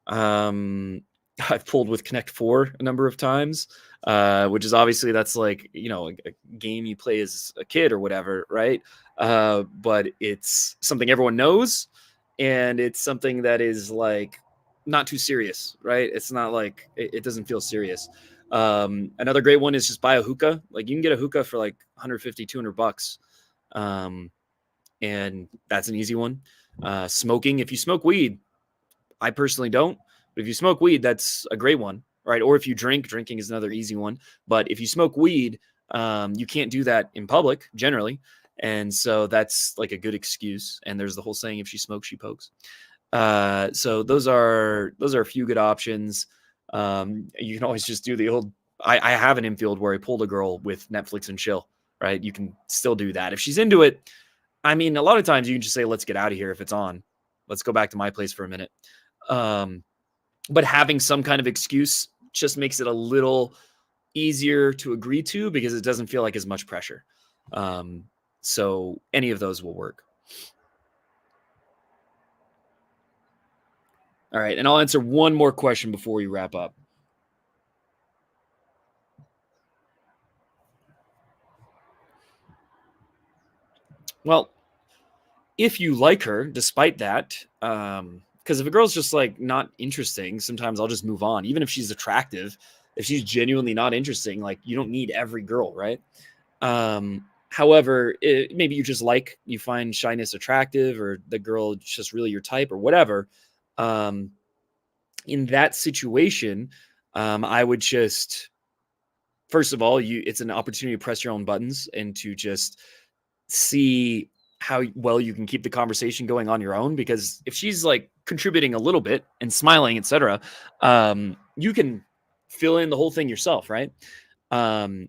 I've pulled with Connect Four a number of times, which is obviously that's like a game you play as a kid or whatever, right? But it's something everyone knows, and it's something that is like not too serious, right? It's not like it doesn't feel serious. Another great one is just buy a hookah. Like you can get a hookah for like 150, $200. And that's an easy one. Smoking, if you smoke weed, I personally don't, but if you smoke weed, that's a great one, right? Or if you drinking is another easy one. But if you smoke weed, you can't do that in public generally. And so that's like a good excuse. And there's the whole saying, if she smokes, she pokes. So those are a few good options. You can always just do the old, I have an infield where I pulled a girl with Netflix and chill, right? You can still do that. If she's into it, I mean, a lot of times you can just say, let's get out of here if it's on. Let's go back to my place for a minute. But having some kind of excuse just makes it a little easier to agree to because it doesn't feel like as much pressure. So any of those will work. All right. And I'll answer one more question before we wrap up. Well, if you like her, despite that, because if a girl's just like not interesting, sometimes I'll just move on, even if she's attractive. If she's genuinely not interesting, like you don't need every girl, right? However, maybe you find shyness attractive, or the girl is just really your type, or whatever. Um, in that situation, I would just first of all, it's an opportunity to press your own buttons and to just see how well you can keep the conversation going on your own. Because if she's like contributing a little bit and smiling, etc., you can fill in the whole thing yourself, right? Um,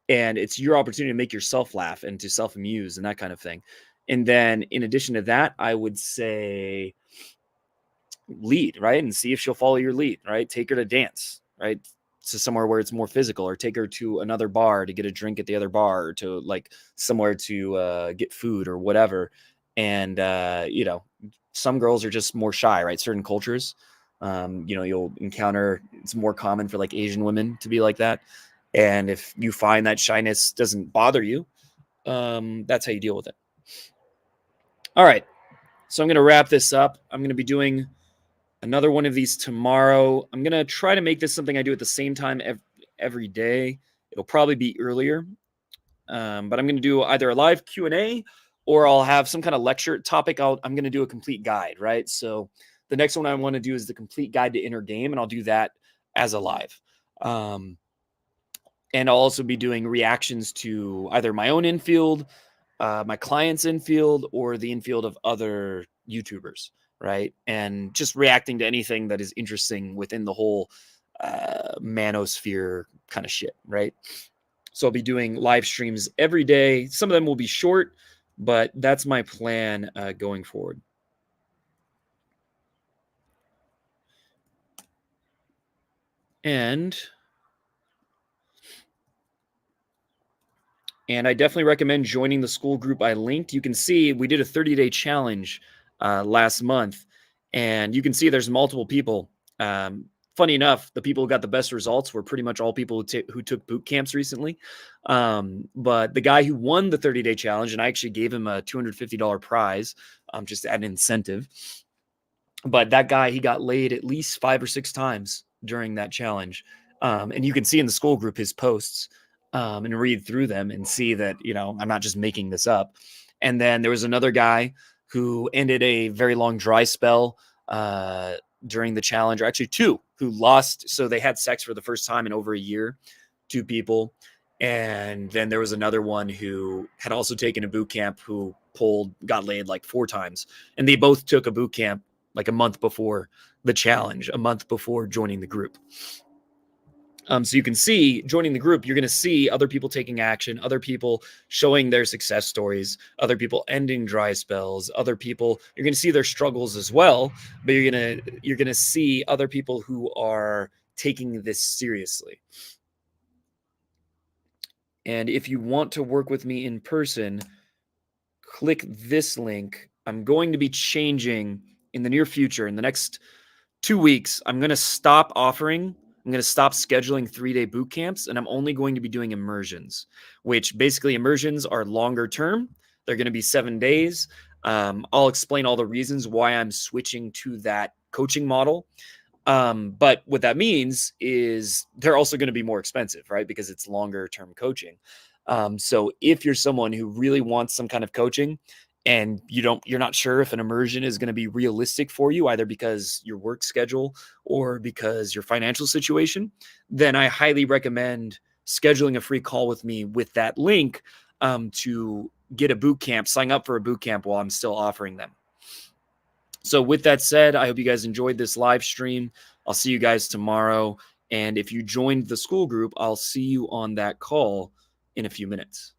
and it's your opportunity to make yourself laugh and to self amuse and that kind of thing. And then, in addition to that, I would say lead, right? And see if she'll follow your lead, right? Take her to dance, right? To somewhere where it's more physical, or take her to another bar to get a drink at the other bar, or to like somewhere to get food or whatever. And, some girls are just more shy, right? Certain cultures, you'll encounter, it's more common for like Asian women to be like that. And if you find that shyness doesn't bother you, that's how you deal with it. All right. So I'm going to wrap this up. I'm going to be doing another one of these tomorrow. I'm going to try to make this something I do at the same time every day. It'll probably be earlier, but I'm going to do either a live Q&A, or I'll have some kind of lecture topic. I'm going to do a complete guide, right? So the next one I want to do is the complete guide to inner game, and I'll do that as a live. And I'll also be doing reactions to either my own infield, my client's infield, or the infield of other YouTubers, right? And just reacting to anything that is interesting within the whole manosphere kind of shit, right? So I'll be doing live streams every day. Some of them will be short, but that's my plan going forward. And I definitely recommend joining the school group I linked. You can see we did a 30-day challenge last month, and you can see there's multiple people. Funny enough, the people who got the best results were pretty much all people who took boot camps recently. But the guy who won the 30-day challenge, and I actually gave him a $250 prize, just to add an incentive. But that guy, he got laid at least 5 or 6 times during that challenge. And you can see in the school group his posts, and read through them and see that, I'm not just making this up. And then there was another guy who ended a very long dry spell during the challenge, or actually 2 who lost. So they had sex for the first time in over a year, 2 people. And then there was another one who had also taken a boot camp who got laid like 4 times. And they both took a boot camp like a month before the challenge, a month before joining the group. So you can see, joining the group, you're going to see other people taking action, other people showing their success stories, other people ending dry spells, other people, you're going to see their struggles as well, but you're going to see other people who are taking this seriously. And if you want to work with me in person, click this link. I'm going to be changing in the near future, in the next 2 weeks. I'm going to stop scheduling 3-day boot camps, and I'm only going to be doing immersions, which basically immersions are longer term. They're going to be 7 days. I'll explain all the reasons why I'm switching to that coaching model. But what that means is they're also going to be more expensive, right? Because it's longer term coaching. So if you're someone who really wants some kind of coaching, and you're not sure if an immersion is going to be realistic for you, either because your work schedule or because your financial situation, then I highly recommend scheduling a free call with me with that link, to get a boot camp, sign up for a boot camp while I'm still offering them. So with that said, I hope you guys enjoyed this live stream. I'll see you guys tomorrow. And if you joined the school group, I'll see you on that call in a few minutes.